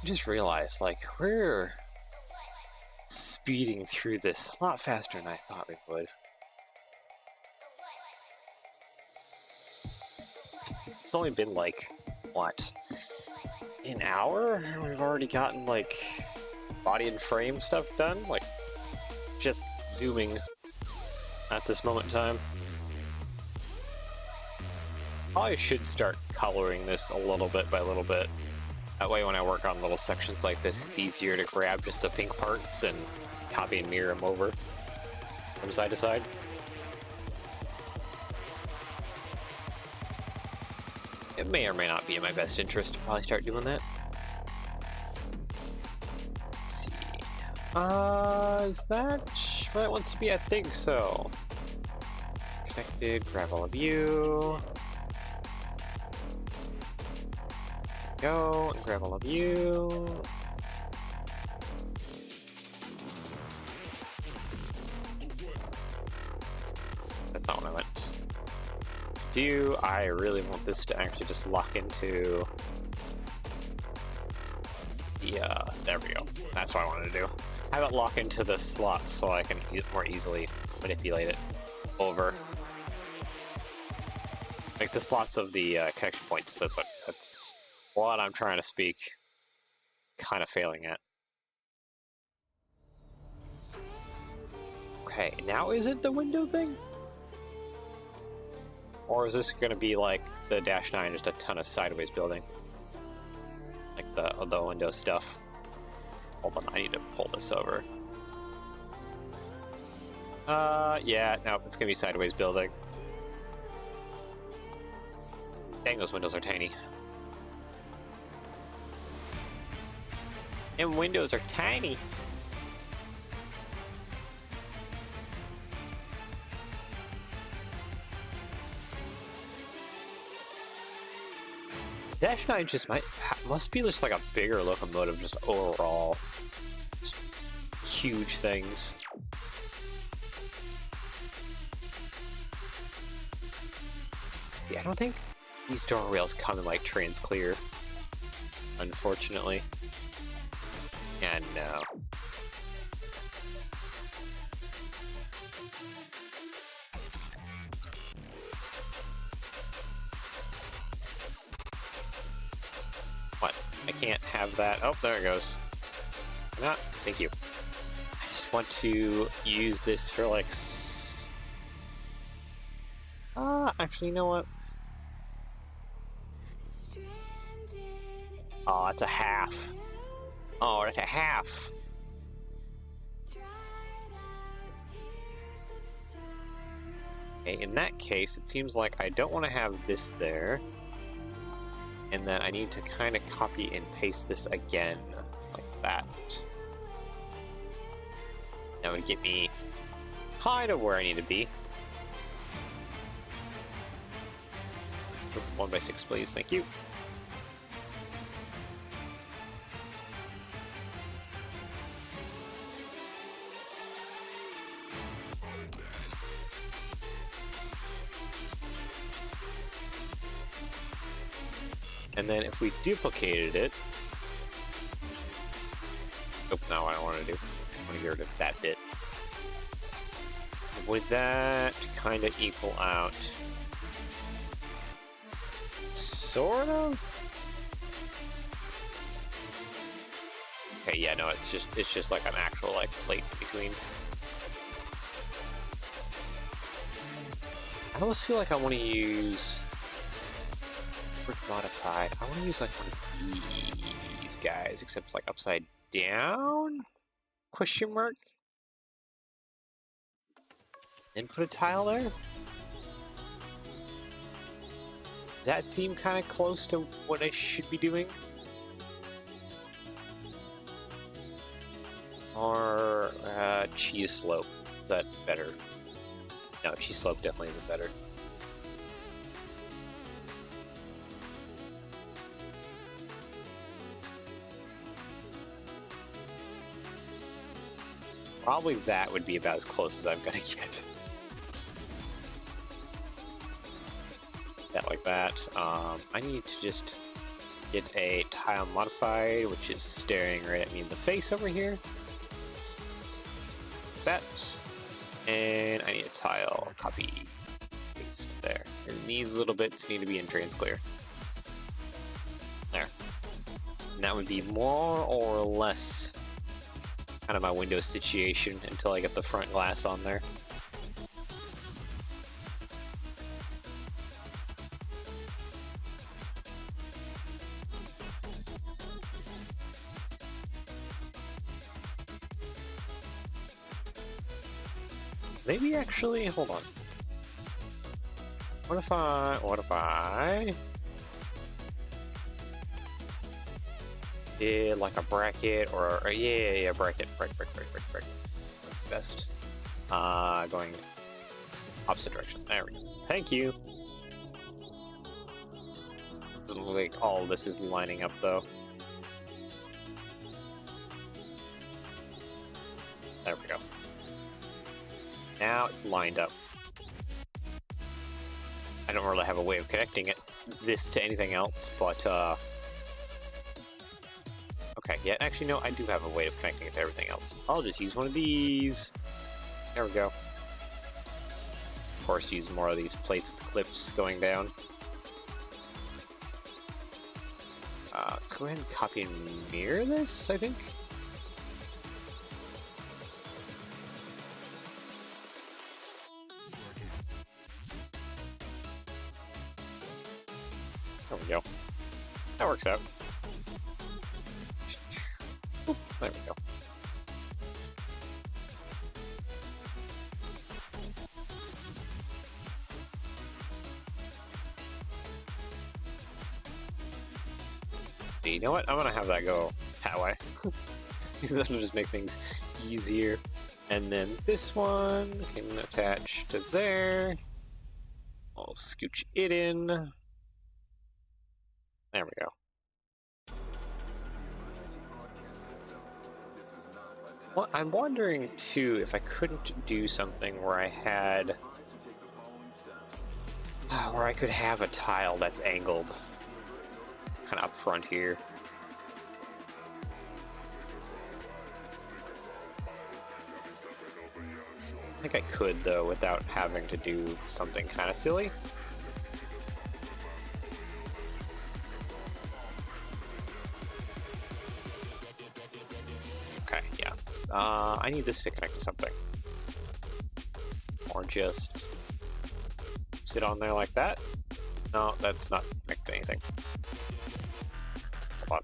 Speaker 1: I just realized, like, we're speeding through this a lot faster than I thought we would. It's only been, like, what, an hour? And we've already gotten, like, body and frame stuff done? Like, just zooming at this moment in time. Probably should start coloring this a little bit by little bit. That way when I work on little sections like this, it's easier to grab just the pink parts and copy and mirror them over from side to side. It may or may not be in my best interest to probably start doing that. Let's see. Is that where it wants to be? I think so. Connected, grab all of you. Go and grab all of you. That's not what I meant. I really want this to actually just lock into the, there we go. That's what I wanted to do. Have it lock into the slots so I can more easily manipulate it over. Like the slots of the connection points, that's what I'm trying to speak. Kind of failing at. Okay, now is it the window thing? Or is this going to be like the Dash 9, just a ton of sideways building? Like the window stuff. Hold on, I need to pull this over. Yeah, no, it's going to be sideways building. Dang, those windows are tiny. And windows are tiny. Dash 9 just must be just like a bigger locomotive, just overall. Just huge things. Yeah, I don't think these door rails come in like trans clear, unfortunately. Yeah, no. What? I can't have that. Oh, there it goes. No, thank you. I just want to use this for like... actually, you know what? Oh, it's a half. Oh, it's a half. Okay, in that case, it seems like I don't want to have this there. And then I need to kind of copy and paste this again, like that. That would get me kind of where I need to be. 1x6, please, thank you. And then if we duplicated it... Oh, no, I don't want to do. I want to get rid of that bit. Would that kind of equal out? Sort of? Okay, yeah, no, it's just like an actual like plate in between. I almost feel like I want to use modified. I want to use like one of these guys, except it's like upside down? Question mark? And put a tile there? Does that seem kind of close to what I should be doing? Or cheese slope. Is that better? No, cheese slope definitely isn't better. Probably that would be about as close as I'm gonna get. That like that. I need to just get a tile modified, which is staring right at me in the face over here. That. And I need a tile copy paste there. And these little bits need to be in trans clear. There. And that would be more or less kind of my Windows situation until I get the front glass on there. Maybe actually, hold on. What if I did like a bracket or yeah, bracket. Best. Going opposite direction. There we go. Thank you. Doesn't look like all this is lining up though. There we go. Now it's lined up. I don't really have a way of connecting this to anything else, but okay, yeah, actually no, I do have a way of connecting it to everything else. I'll just use one of these. There we go. Of course, use more of these plates with the clips going down. Let's go ahead and copy and mirror this, I think. There we go. That works out. Oop, there we go. You know what? I'm gonna have that go that way. That'll just make things easier. And then this one can attach to there. I'll scooch it in. There we go. Well, I'm wondering too if I couldn't do something where I had, where I could have a tile that's angled, kind of up front here. I think I could though, without having to do something kind of silly. Okay, yeah. I need this to connect to something. Or just sit on there like that. No, that's not connected to anything. Hold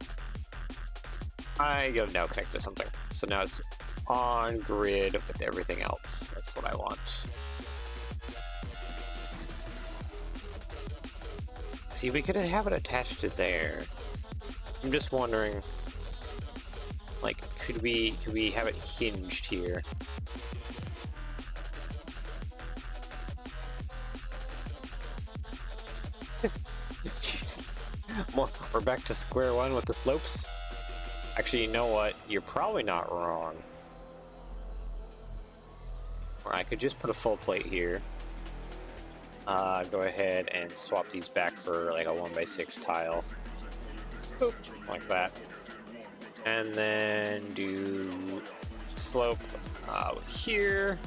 Speaker 1: on. I go now connect to something. So now it's on grid with everything else. That's what I want. See, we could have it attached to there. I'm just wondering, like, could we have it hinged here? Jeez. We're back to square one with the slopes. Actually, you know what? You're probably not wrong. Or I could just put a full plate here. Go ahead and swap these back for like a 1x6 tile. Boop, like that. And then do slope here.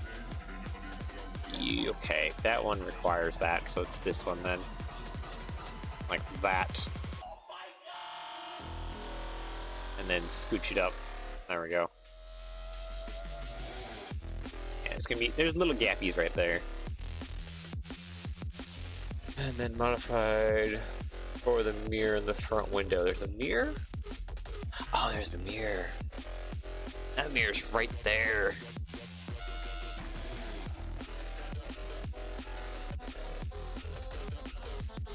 Speaker 1: Okay, that one requires that, so it's this one then. Like that. And then scooch it up. There we go. Yeah, it's gonna be, there's little gappies right there. And then modified for the mirror in the front window. There's a mirror? Oh, there's the mirror. That mirror's right there.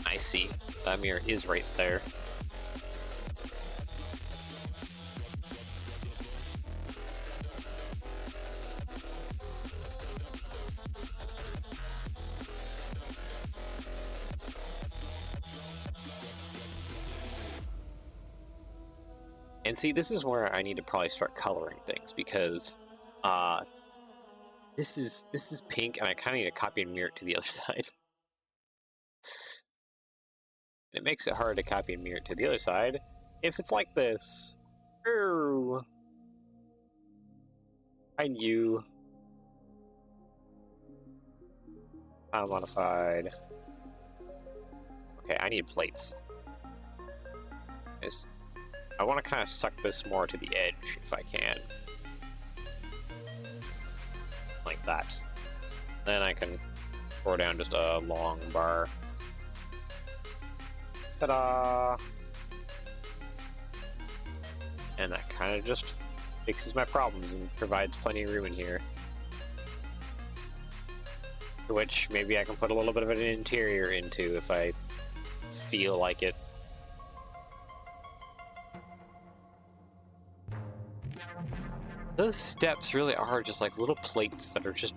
Speaker 1: I see. That mirror is right there. And see, this is where I need to probably start coloring things, because this is pink, and I kind of need to copy and mirror it to the other side. And it makes it hard to copy and mirror it to the other side if it's like this. Ooh. I knew. Modified. Okay, I need plates. I want to kind of suck this more to the edge if I can. Like that. Then I can throw down just a long bar. Ta-da! And that kind of just fixes my problems and provides plenty of room in here. Which maybe I can put a little bit of an interior into if I feel like it. Those steps really are just like little plates that are just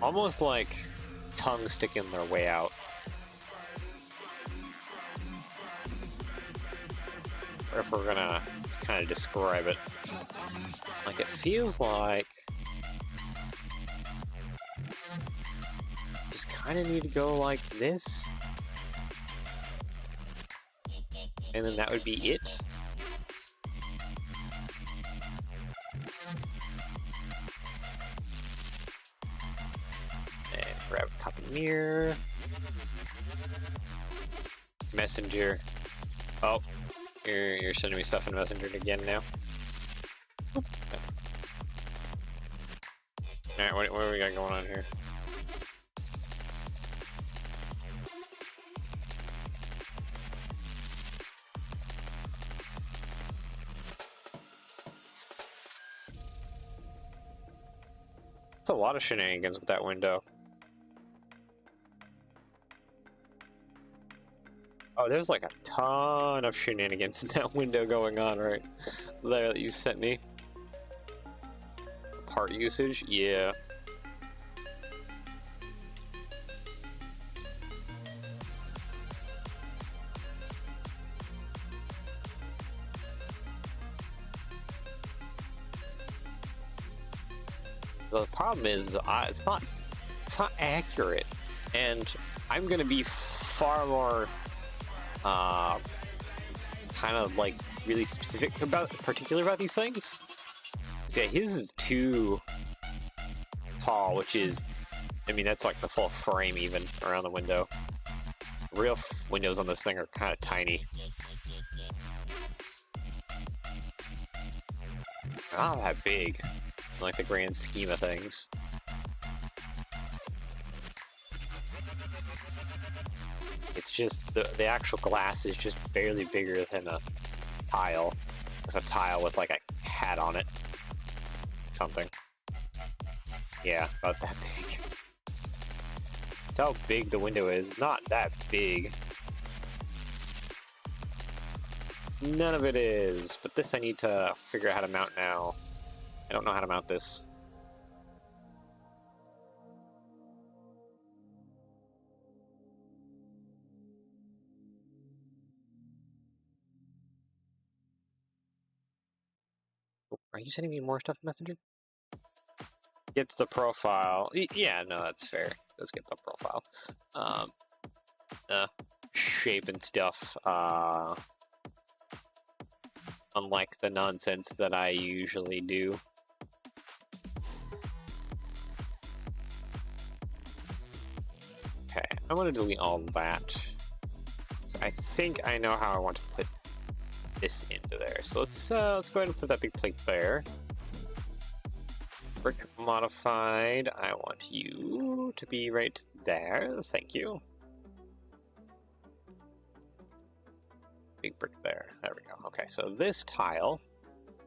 Speaker 1: almost like tongues sticking their way out. Or if we're gonna kind of describe it, like it feels like just kind of need to go like this, and then that would be it. And grab a copy mirror, messenger. Oh. You're sending me stuff in Messenger again now. Alright, what do we got going on here? It's a lot of shenanigans with that window. Oh, there's like a ton of shenanigans in that window going on right there that you sent me. Part usage, yeah. The problem is, it's not accurate, and I'm gonna be far more, kind of like really particular about these things. So yeah, his is too tall, which is, I mean, that's like the full frame even around the window. Real windows on this thing are kind of tiny. Not that big, in like the grand scheme of things. It's just the actual glass is just barely bigger than a tile. It's a tile with like a hat on it. Something. Yeah, about that big. That's how big the window is. Not that big. None of it is. But this I need to figure out how to mount now. I don't know how to mount this. Are you sending me more stuff in Messenger? Gets the profile. Yeah, no, that's fair. Does get the profile. Shape and stuff. Unlike the nonsense that I usually do. Okay, I want to delete all that. So I think I know how I want to put this into there. So let's go ahead and put that big plate there. Brick modified. I want you to be right there. Thank you. Big brick there. There we go. Okay, so this tile,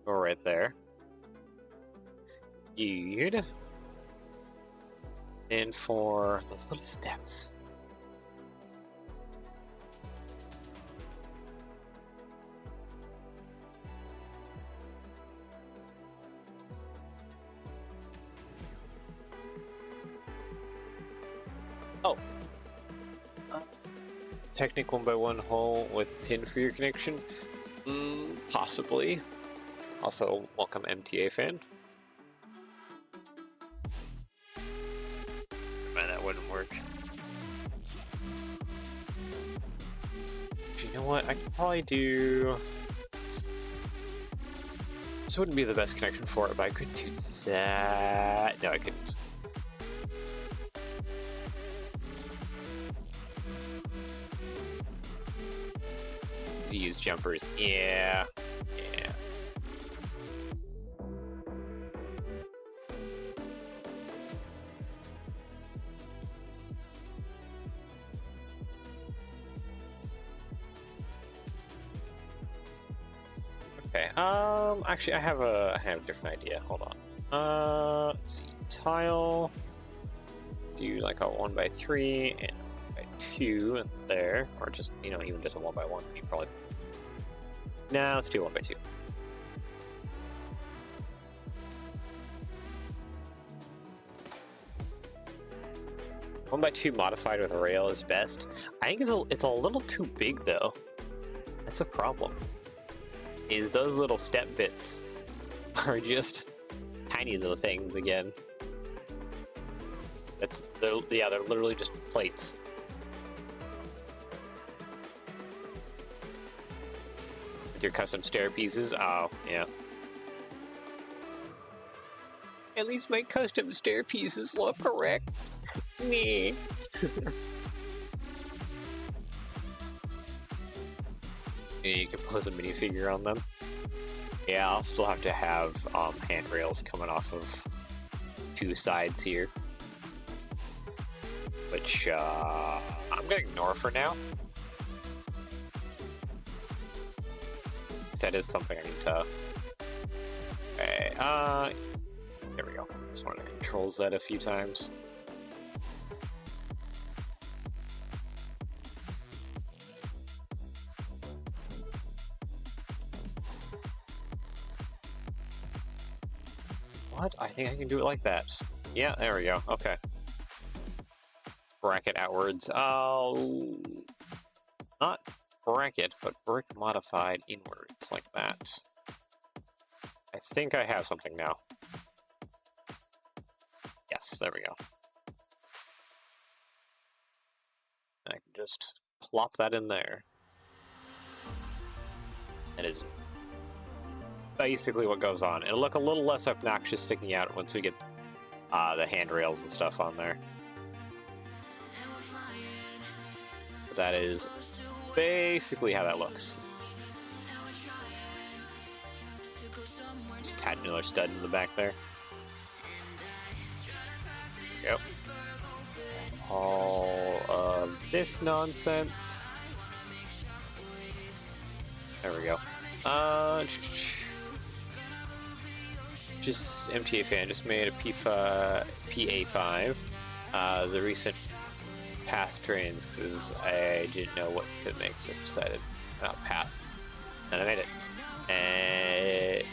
Speaker 1: go right there. Good. And for those little steps. Oh. Technic 1x1 hole with pin for your connection? Possibly. Also, welcome MTA fan. Man, that wouldn't work. You know what? I could probably do... This wouldn't be the best connection for it, but I could do that. No, I couldn't. Use jumpers. Yeah. Yeah. Okay. Actually, I have a different idea. Hold on. Let's see. Tile. Do like a 1x3 and 1x2 there, or just, you know, even just a 1x1. You probably. Nah, let's do 1x2. One by two modified with a rail is best. I think it's a little too big though. That's the problem. Is those little step bits are just tiny little things again. They're literally just plates. With your custom stair pieces, oh yeah. At least my custom stair pieces look correct. Me. You can pose a minifigure on them. Yeah, I'll still have to have handrails coming off of two sides here, which I'm gonna ignore for now. That is something I need to. Okay, there we go. Just want to control Z a few times. What? I think I can do it like that. Yeah, there we go. Okay. Bracket outwards. Oh, not bracket, but brick modified inwards, like that. I think I have something now. Yes, there we go. I can just plop that in there. That is basically what goes on. It'll look a little less obnoxious sticking out once we get the handrails and stuff on there. But that is basically how that looks. Just attach another stud in the back there. Yep. All of this nonsense. There we go. Just MTA fan just made a PA5. The recent path trains because I didn't know what to make, so I decided path, and I made it. And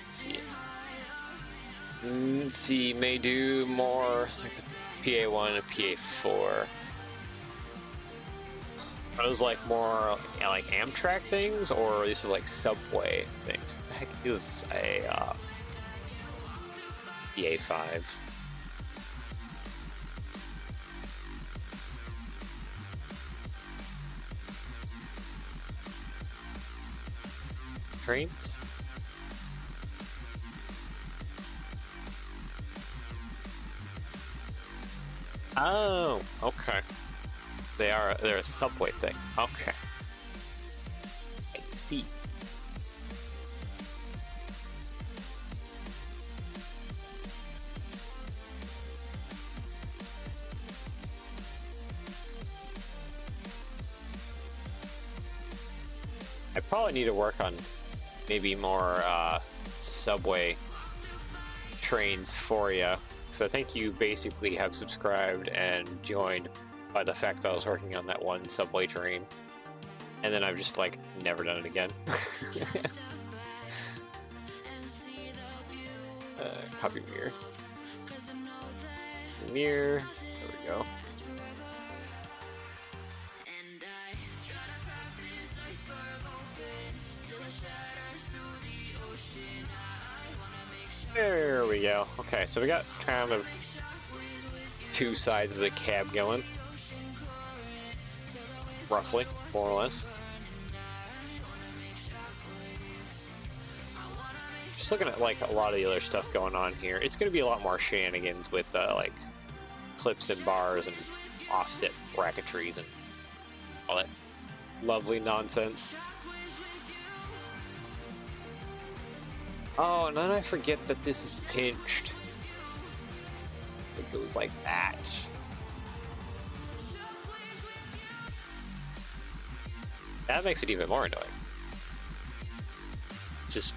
Speaker 1: let's see, may do more like the PA1 and PA4. Are those like more like Amtrak things, or this is like subway things? What the heck is a PA5? Trains? Oh, okay. They're a subway thing. Okay. I see. I probably need to work on maybe more subway trains for you, because I think you basically have subscribed and joined by the fact that I was working on that one subway train, and then I've just like never done it again. Copy mirror. Mirror. There we go. There we go. Okay, so we got kind of two sides of the cab going. Roughly, more or less. Just looking at like a lot of the other stuff going on here, it's going to be a lot more shenanigans with like clips and bars and offset bracketries and all that lovely nonsense. Oh, and then I forget that this is pinched. It goes like that. That makes it even more annoying. Just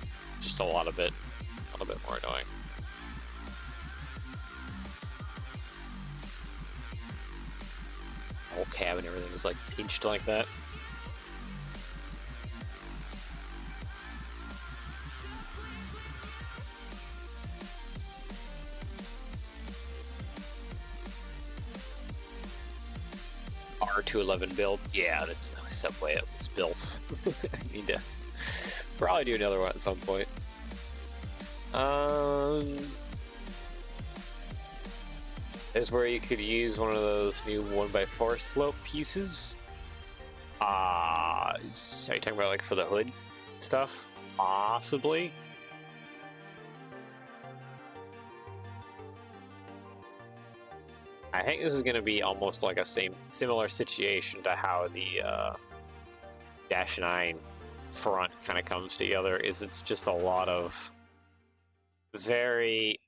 Speaker 1: a little bit more annoying. The whole cab and everything is like pinched like that. R211 build. Yeah, that's the subway it was built. I need to probably do another one at some point. Is where you could use one of those new 1x4 slope pieces. Are you talking about like for the hood stuff? Possibly. I think this is going to be almost like a similar situation to how the Dash 9 front kind of comes together. It's just a lot of very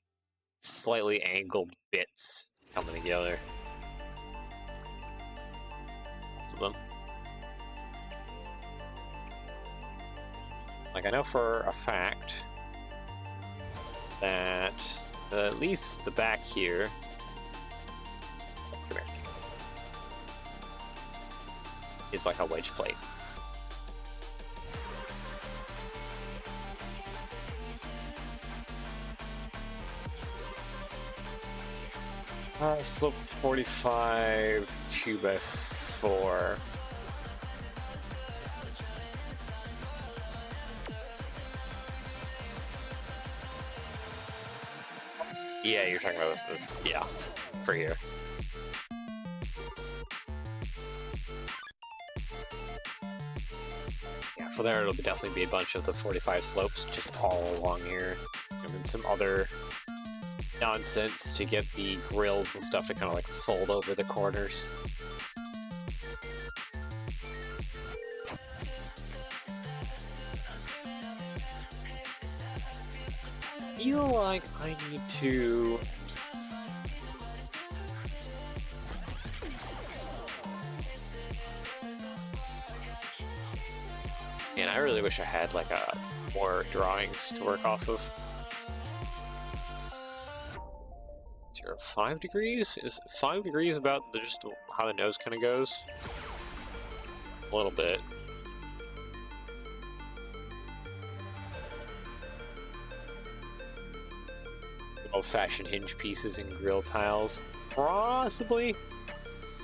Speaker 1: slightly angled bits coming together. Lots of them. Like I know for a fact that At least the back here. Come here. Is like a wedge plate. Slope 45, 2x4. Yeah, you're talking about this, yeah, for here. Yeah, for there it'll definitely be a bunch of the 45 slopes just all along here. And then some other nonsense to get the grills and stuff to kind of like fold over the corners. I feel like I need to... Man, I really wish I had like more drawings to work off of. 5 degrees? Is 5 degrees about just how the nose kind of goes? A little bit. Old-fashioned hinge pieces and grill tiles. Possibly.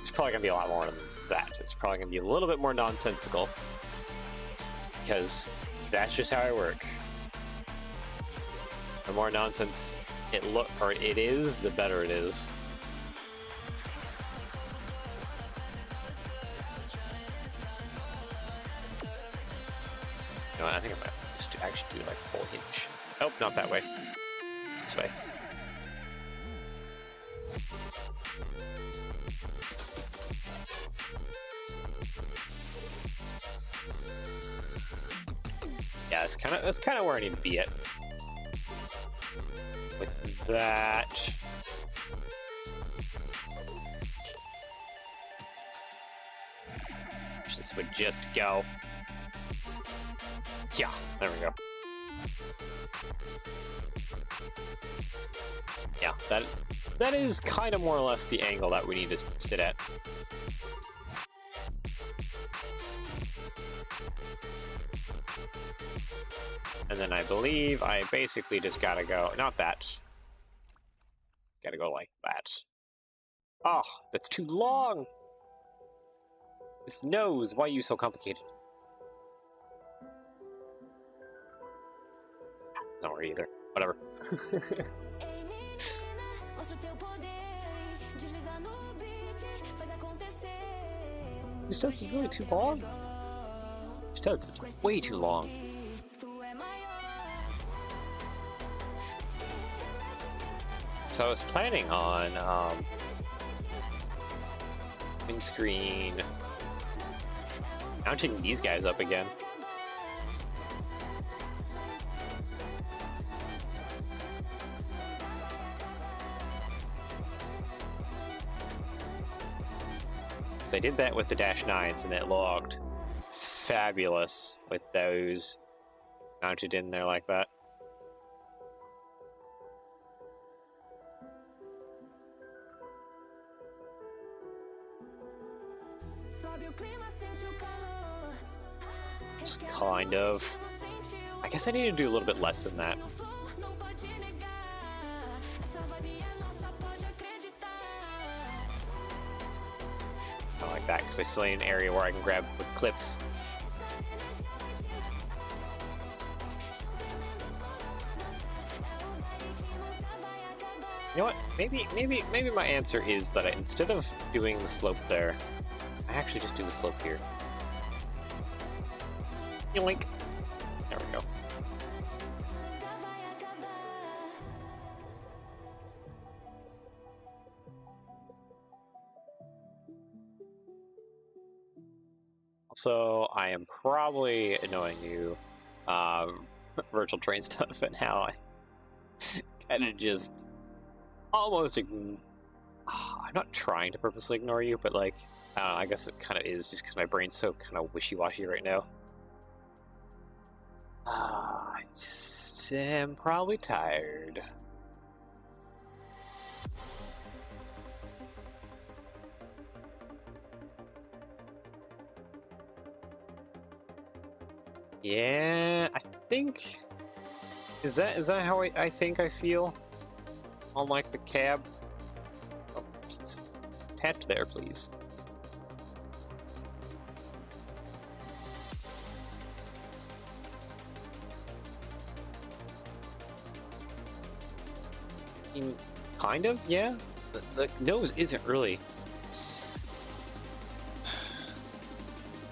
Speaker 1: It's probably going to be a lot more than that. It's probably going to be a little bit more nonsensical. Because that's just how I work. The more nonsense it is, the better it is. You know what, I think I might just actually do like full hinge. Oh, not that way. This way. Yeah, that's kind of where I need to be at. With that. Wish this would just go. Yeah, there we go. Yeah, that is kind of more or less the angle that we need to sit at. And then I believe I basically just gotta go, not that. Gotta go like that. Oh, that's too long! This nose, why are you so complicated? Not worry either. Whatever. This toad's really too long. This toad's way too long. So I was planning on green screen mounting these guys up again. So I did that with the Dash 9s and it looked fabulous with those mounted in there like that. Kind of. I guess I need to do a little bit less than that. Not like that, because I still need an area where I can grab with clips. You know what? Maybe my answer is that instead of doing the slope there, I actually just do the slope here. Yoink. There we go. Also, I am probably annoying you, virtual train stuff, and how I kind of just almost I'm not trying to purposely ignore you, but like, I guess it kind of is just because my brain's so kind of wishy-washy right now. I just am probably tired. Yeah, I think... Is that how I think I feel? On, like, the cab? Oh, just tapped there, please. Kind of, yeah. The nose isn't really. It's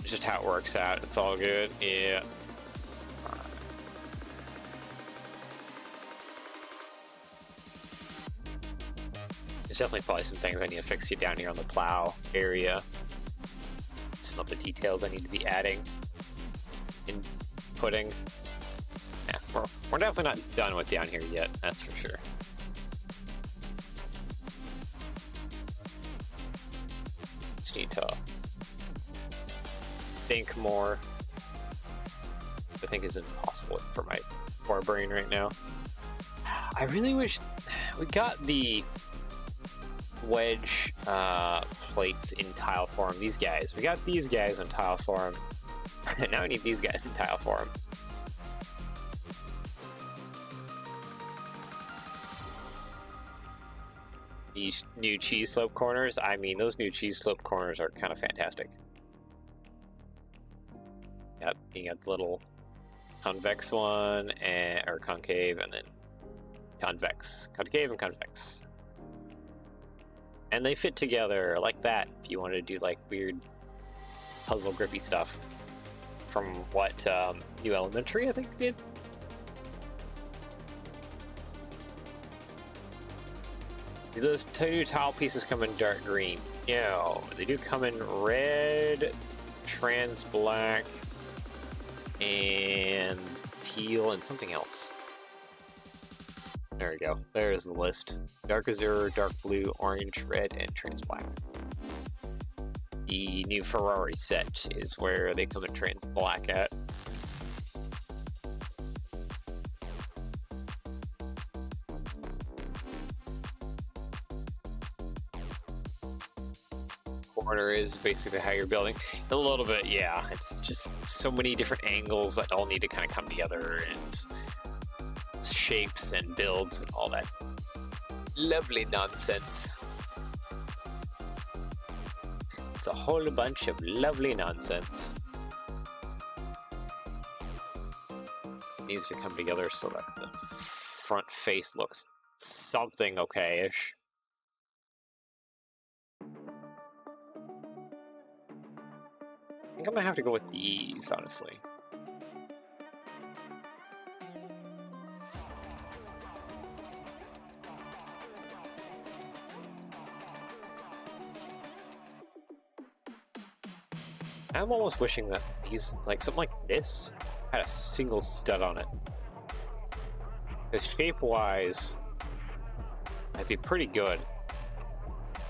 Speaker 1: just how it works out. It's all good. Yeah. There's definitely probably some things I need to fix here down here on the plow area. Some of the details I need to be adding and putting. Yeah, we're definitely not done with down here yet. That's for sure. Just need to think more. I think is impossible for my poor brain right now. I really wish we got the wedge plates in tile form. These guys. We got these guys in tile form. Now we need these guys in tile form. These new cheese slope corners. I mean, those new cheese slope corners are kind of fantastic. Yep, you got the little convex one, and or concave, and then convex, concave, and convex. And they fit together like that if you wanted to do like weird puzzle grippy stuff from what New Elementary I think did. Do those two tile pieces come in dark green? No, they do come in red, trans black, and teal, and something else. There we go. There's the list. Dark azure, dark blue, orange, red, and trans black. The new Ferrari set is where they come in trans black at. Corner is basically how you're building. A little bit, yeah. It's just so many different angles that all need to kind of come together, and shapes and builds and all that lovely nonsense. It's a whole bunch of lovely nonsense. It needs to come together so that the front face looks something okay-ish. I think I'm gonna have to go with these, honestly. I'm almost wishing that these, like something like this, had a single stud on it. Because shape-wise, that'd be pretty good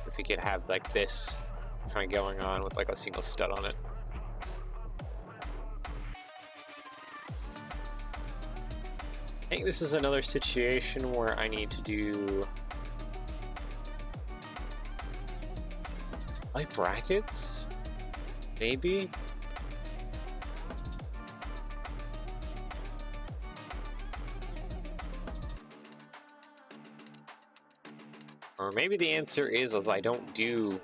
Speaker 1: if we could have like this kind of going on with like a single stud on it. I think this is another situation where I need to do like brackets, maybe. Or maybe the answer is I don't do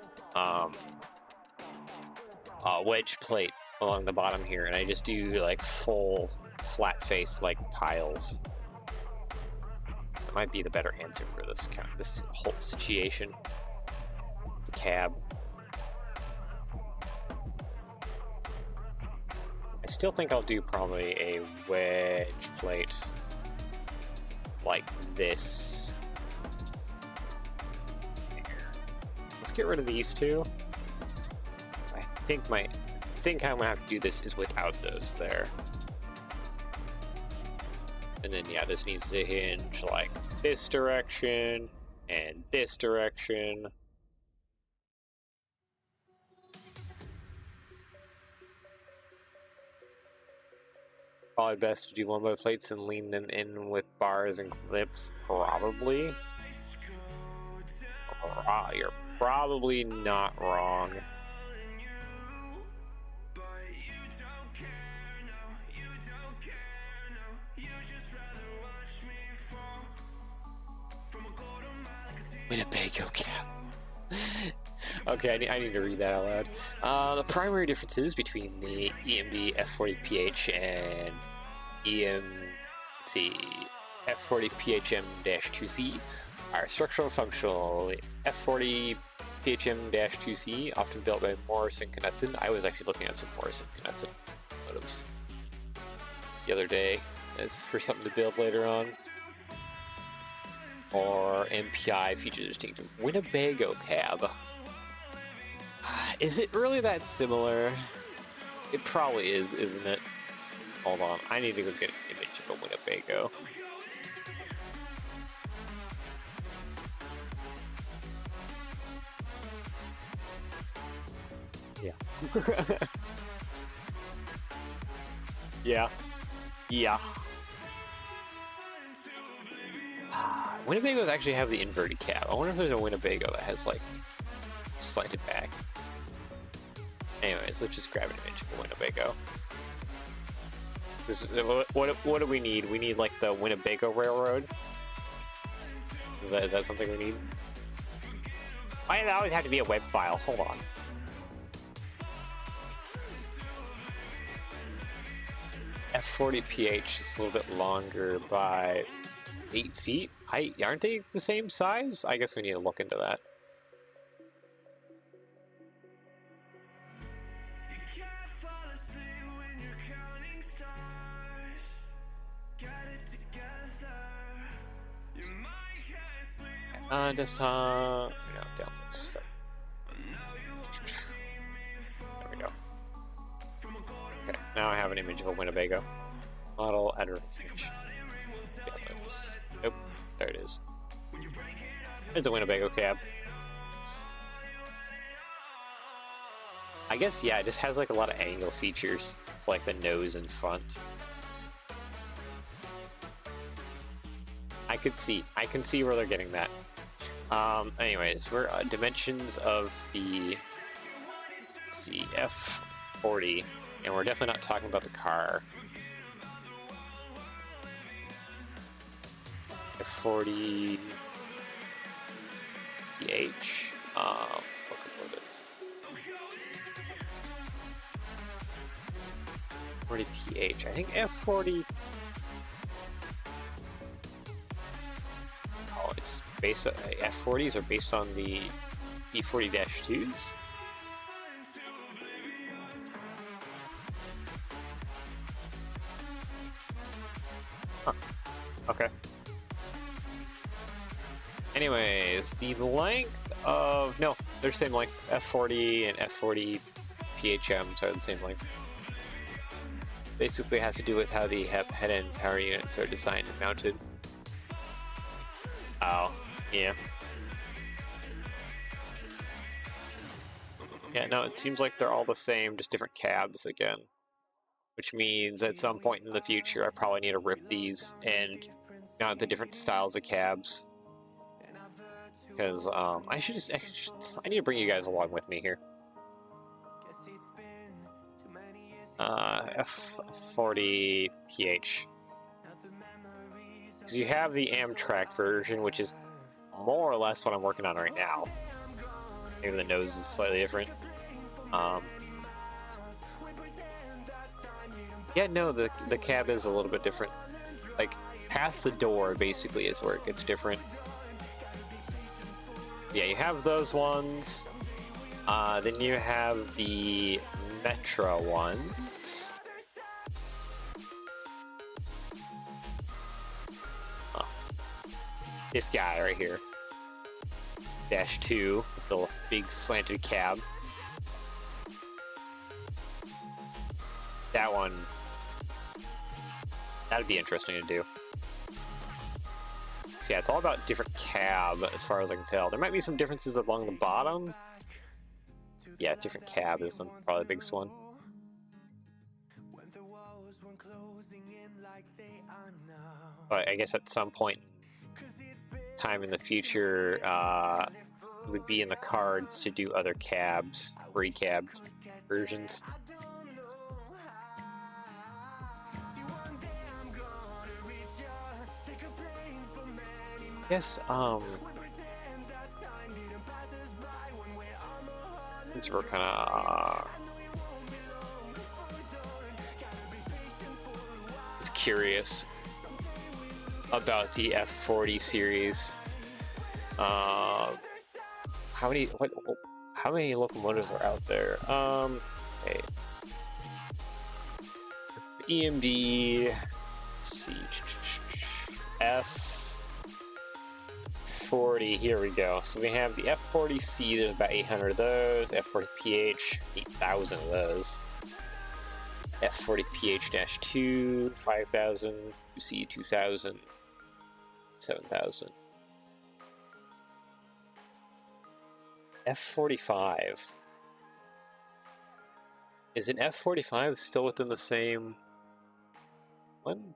Speaker 1: wedge plate along the bottom here, and I just do like full flat face like tiles. That might be the better answer for this this whole situation. The cab. I still think I'll do probably a wedge plate like this. Let's get rid of these two. I think how I'm gonna have to do this is without those there. And then yeah, this needs to hinge like this direction and this direction. Probably best to do one by plates and lean them in with bars and clips, probably. You're probably not wrong. Winnebago cab. Okay, I need to read that out loud. The primary differences between the EMD F40PH and F40PHM-2C are structural and functional. F40PHM-2C, often built by Morrison Knudsen. I was actually looking at some Morrison Knudsen motives the other day as for something to build later on. Or MPI features distinctive Winnebago cab. Is it really that similar? It probably is, isn't it? Hold on, I need to go get an image of a Winnebago. Yeah. Yeah. Yeah. Winnebagos actually have the inverted cab. I wonder if there's a Winnebago that has like slanted back. Anyways, let's just grab an image of a Winnebago. What do we need? We need like the Winnebago Railroad. Is that something we need? Why does it always have to be a web file? Hold on. F40PH is a little bit longer by 8 feet. Aren't they the same size? I guess we need to look into that. Desktop. No, down this. There we go. Okay, now I have an image of a Winnebago. Model address image. Nope, there it is. There's a Winnebago cab. I guess, yeah, it just has like a lot of angle features. It's like the nose and front. I can see where they're getting that. Anyways, we're dimensions of the, let's see, F40, and we're definitely not talking about the car. F40 PH, locomotive. 40 PH. I think F40. Oh, it's based on F40s are based on the E40-2s. Huh. Okay. Anyways, the length of... No, they're the same length. F40 and F40 PHMs are the same length. Basically has to do with how the head-end power units are designed and mounted. Oh, yeah. Yeah, no, it seems like they're all the same, just different cabs again. Which means at some point in the future, I probably need to rip these and mount the different styles of cabs. Because I need to bring you guys along with me here. F40 PH. Because you have the Amtrak version, which is more or less what I'm working on right now. Maybe the nose is slightly different. Yeah, no, the cab is a little bit different. Like, past the door, basically, is where it gets different. Yeah, you have those ones. Then you have the Metro ones. Oh. This guy right here. -2 with the big slanted cab. That one. That'd be interesting to do. So yeah, it's all about different cab as far as I can tell. There might be some differences along the bottom. Yeah, different cab is probably the biggest one. But I guess at some point time in the future, it would be in the cards to do other cabs, recabbed versions. Yes, since we're kind of curious about the F40 series. How many locomotives are out there? Okay. EMD. Let's see. F40. Here we go. So we have the F40C. There's about 800 of those. F40PH. 8,000 of those. F40PH-2. 5,000. 2C. 2,000. 7,000. F45. Is an F45 still within the same one?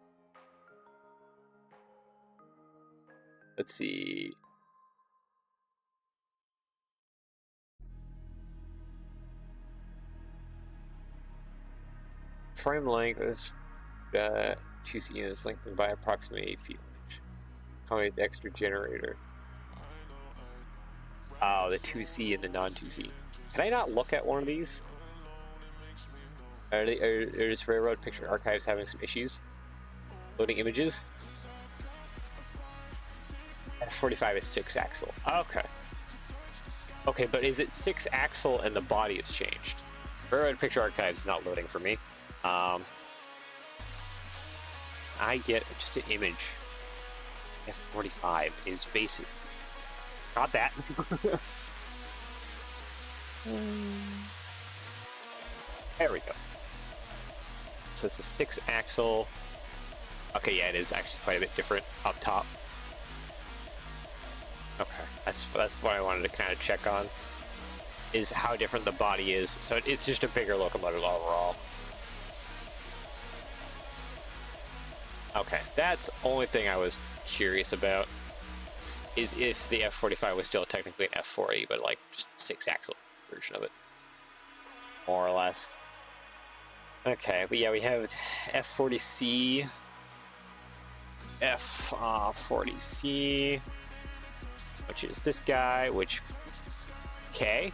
Speaker 1: Let's see. Frame length is 2C units lengthened by approximately 8 feet. Accommodate the extra generator. Oh, the 2C and the non-2C. Can I not look at one of these? Are just railroad picture archives having some issues? Loading images? F45 is 6-axle. Okay. Okay, but is it 6-axle and the body has changed? Railroad picture archives is not loading for me. I get just an image. F45 is basic. Not that. There we go. So it's a 6-axle. Okay, yeah, it is actually quite a bit different up top. Okay, that's what I wanted to kind of check on, is how different the body is. So it's just a bigger locomotive overall. Okay, that's the only thing I was curious about, is if the F45 was still technically an F40, but like just 6-axle version of it, more or less. Okay, but yeah, we have F40C, F40C, which is this guy, which, okay.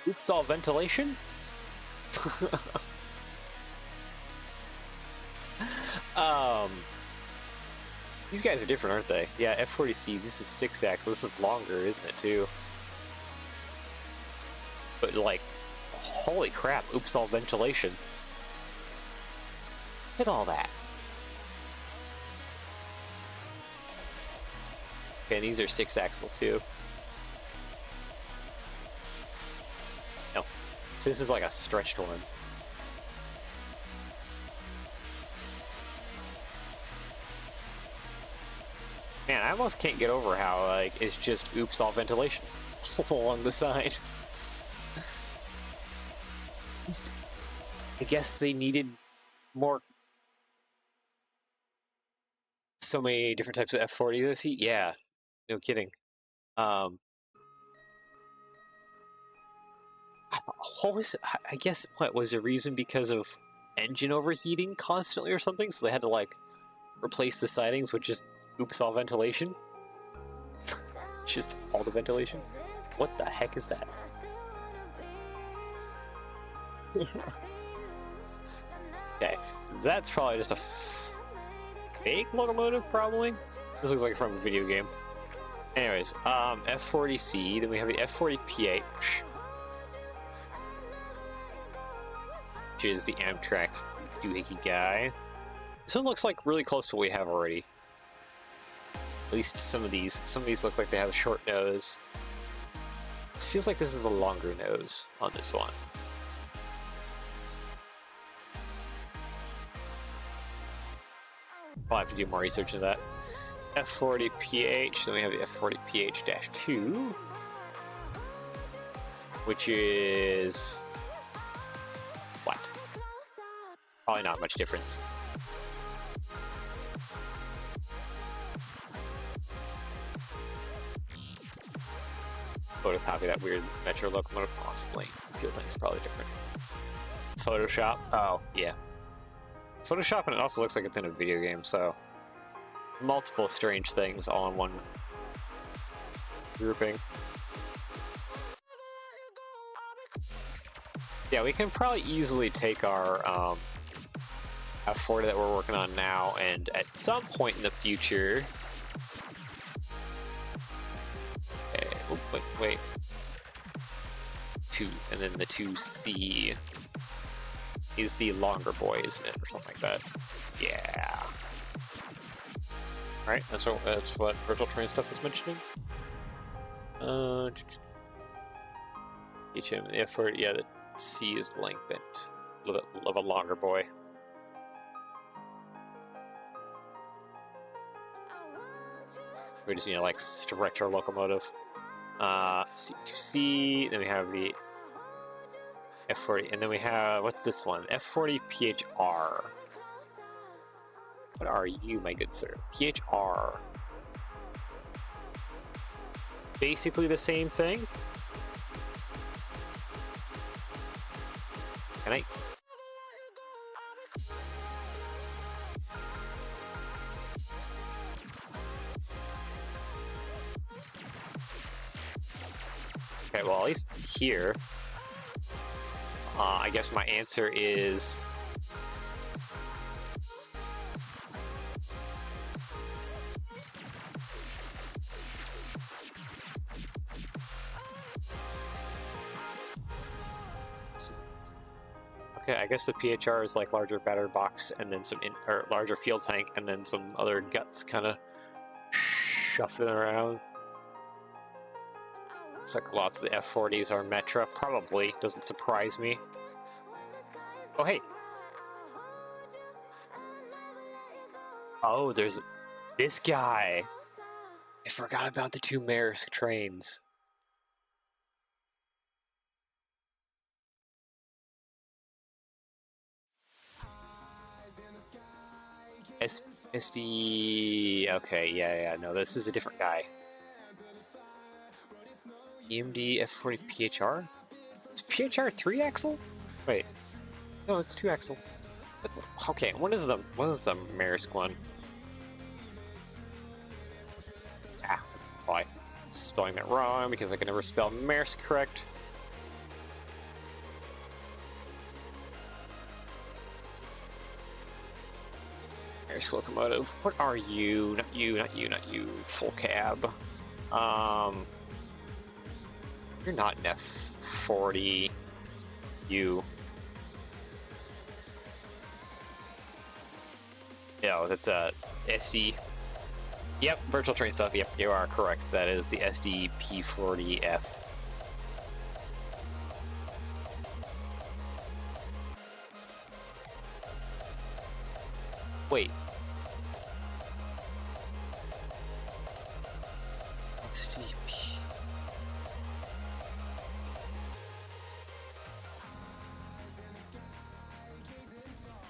Speaker 1: Oops, all ventilation? These guys are different, aren't they? Yeah, F40C, this is 6-axle, this is longer, isn't it, too? But, like, holy crap, oops, all ventilation. Look at all that. Okay, and these are 6-axle, too. No. So this is like a stretched one. Man, I almost can't get over how, like, it's just oops, all ventilation along the side. I guess they needed more. So many different types of F40 to see. Yeah, no kidding. What was, I guess, what was the reason? Because of engine overheating constantly or something? So they had to, like, replace the sidings with just oops, all ventilation? Just all the ventilation? What the heck is that? Okay, that's probably just a fake locomotive, probably? This looks like from a video game. Anyways, F40C, then we have the F40PH, which is the Amtrak doohickey guy. This one looks like really close to what we have already. At least some of these. Some of these look like they have a short nose. It feels like this is a longer nose on this one. I'll have to do more research into that. F40PH, then we have the F40PH-2, which is what? Probably not much difference. Photocopy that weird Metro locomotive, possibly. Fuel tank's probably different. Photoshop, oh yeah. Photoshop, and it also looks like it's in a video game, so multiple strange things all in one grouping. Yeah, we can probably easily take our F40 that we're working on now, and at some point in the future. Okay, oh, wait. 2, and then the 2C is the longer boy, isn't it, or something like that? Yeah. All right, that's what virtual train stuff is mentioning. HM, the F40, yeah, the C is lengthened. A little bit of a longer boy. We just need to like stretch our locomotive. C2C, then we have the F40, and then we have, what's this one? F40PHR. What are you, my good sir? PHR. Basically the same thing. Can I? Okay, well, at least here, I guess my answer is okay. I guess the PHR is like larger battery box, and then some or larger fuel tank, and then some other guts kind of shuffling around. Looks like a lot of the F40s are Metra. Probably doesn't surprise me. Oh hey. Oh, there's this guy. I forgot about the 2 Maersk trains. SD. Okay, yeah, no, this is a different guy. EMD F40 PHR? Is PHR 3-axle? Wait, no, it's 2-axle. Okay, what is the Maersk one? Ah, why? Spelling that wrong because I can never spell Maersk correct. Maersk locomotive. What are you? Not you. Full cab. You're not an F40. You. No, that's a SD. Yep, virtual train stuff. Yep, you are correct. That is the SD P40F. Wait. SDP.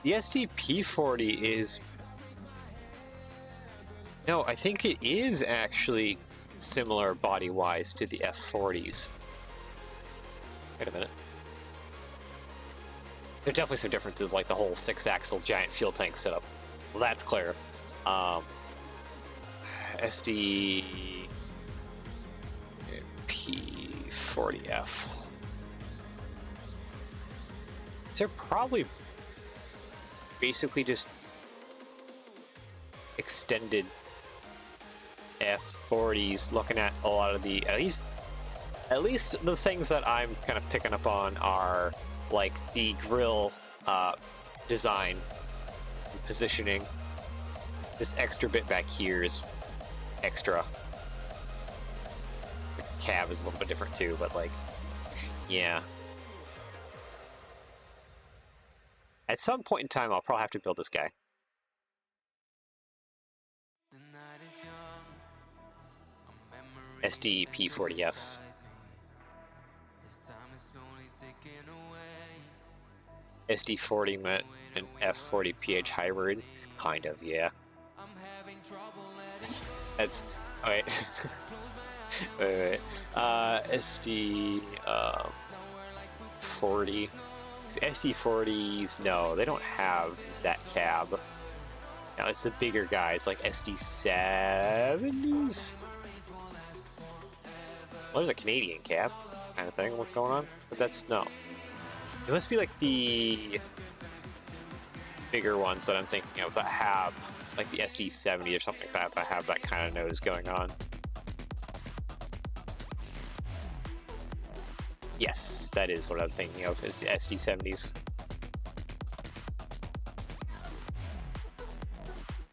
Speaker 1: The SDP40 is... No, I think it is actually similar body-wise to the F40s. Wait a minute. There's definitely some differences, like the whole 6-axle giant fuel tank setup. Well, that's clear. SD P40F. They're probably basically just extended F40s, looking at a lot of the, at least the things that I'm kind of picking up on are like the grill design and positioning. This extra bit back here is extra. The cab is a little bit different too, but like, yeah. At some point in time, I'll probably have to build this guy. SD P40Fs. SD40 met an F40PH hybrid, kind of, yeah. That's oh, wait. wait. SD 40. SD40s, no, they don't have that cab. Now it's the bigger guys like SD70s. there's a Canadian cab kind of thing. What's going on? But that's no. It must be like the bigger ones that I'm thinking of that have like the SD70 or something like that that have that kind of nose going on. Yes, that is what I'm thinking of, is the SD70s.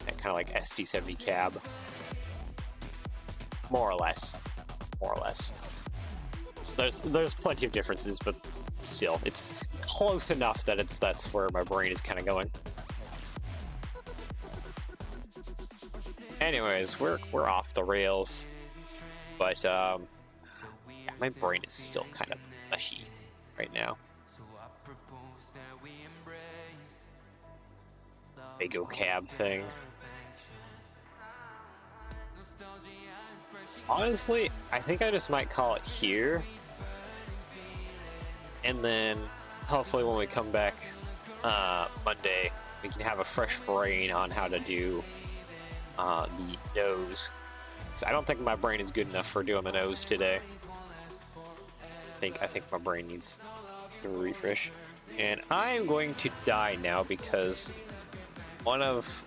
Speaker 1: That kind of like SD70 cab. More or less. More or less. So there's plenty of differences, but still, it's close enough that that's where my brain is kind of going. Anyways, we're off the rails, but yeah, my brain is still kind of mushy right now. Big O cab thing. Honestly, I think I just might call it here. And then hopefully when we come back Monday, we can have a fresh brain on how to do the nose. I don't think my brain is good enough for doing the nose today. I think my brain needs a refresh. And I'm going to die now because one of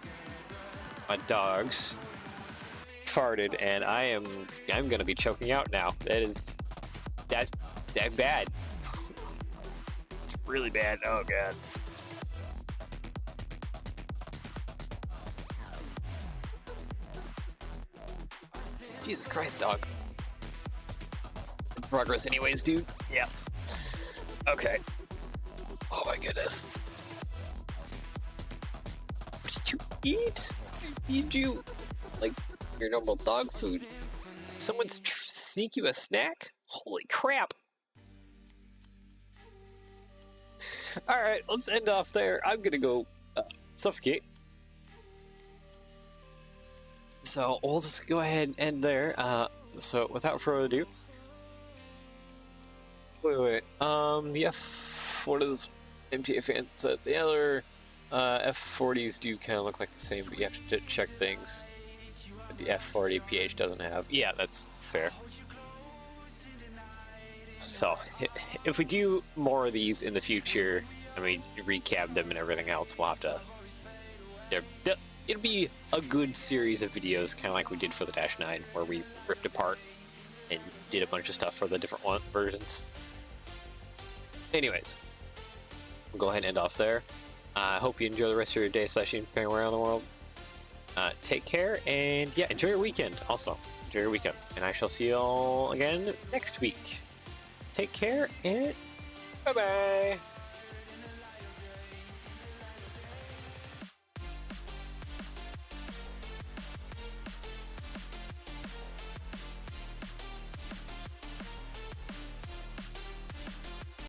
Speaker 1: my dogs farted, and I'm gonna be choking out now. That's bad. It's really bad. Oh god. Jesus Christ, dog. Progress anyways, dude. Yeah. Okay. Oh my goodness. What did you eat? I feed you like your normal dog food. Someone's sneak you a snack? Holy crap. Alright, let's end off there. I'm gonna go suffocate. So we'll just go ahead and end there. So without further ado. Wait. What is MTA fan said? The other F40s do kind of look like the same, but you have to check things that the F40PH doesn't have. Yeah, that's fair. So, if we do more of these in the future, and we recap them and everything else, we'll have to... It'll be a good series of videos, kind of like we did for the Dash 9, where we ripped apart and did a bunch of stuff for the different versions. Anyways, we'll go ahead and end off there. I hope you enjoy the rest of your day / anywhere around the world. Take care, and yeah, enjoy your weekend also. Enjoy your weekend, and I shall see you all again next week. Take care, and bye-bye!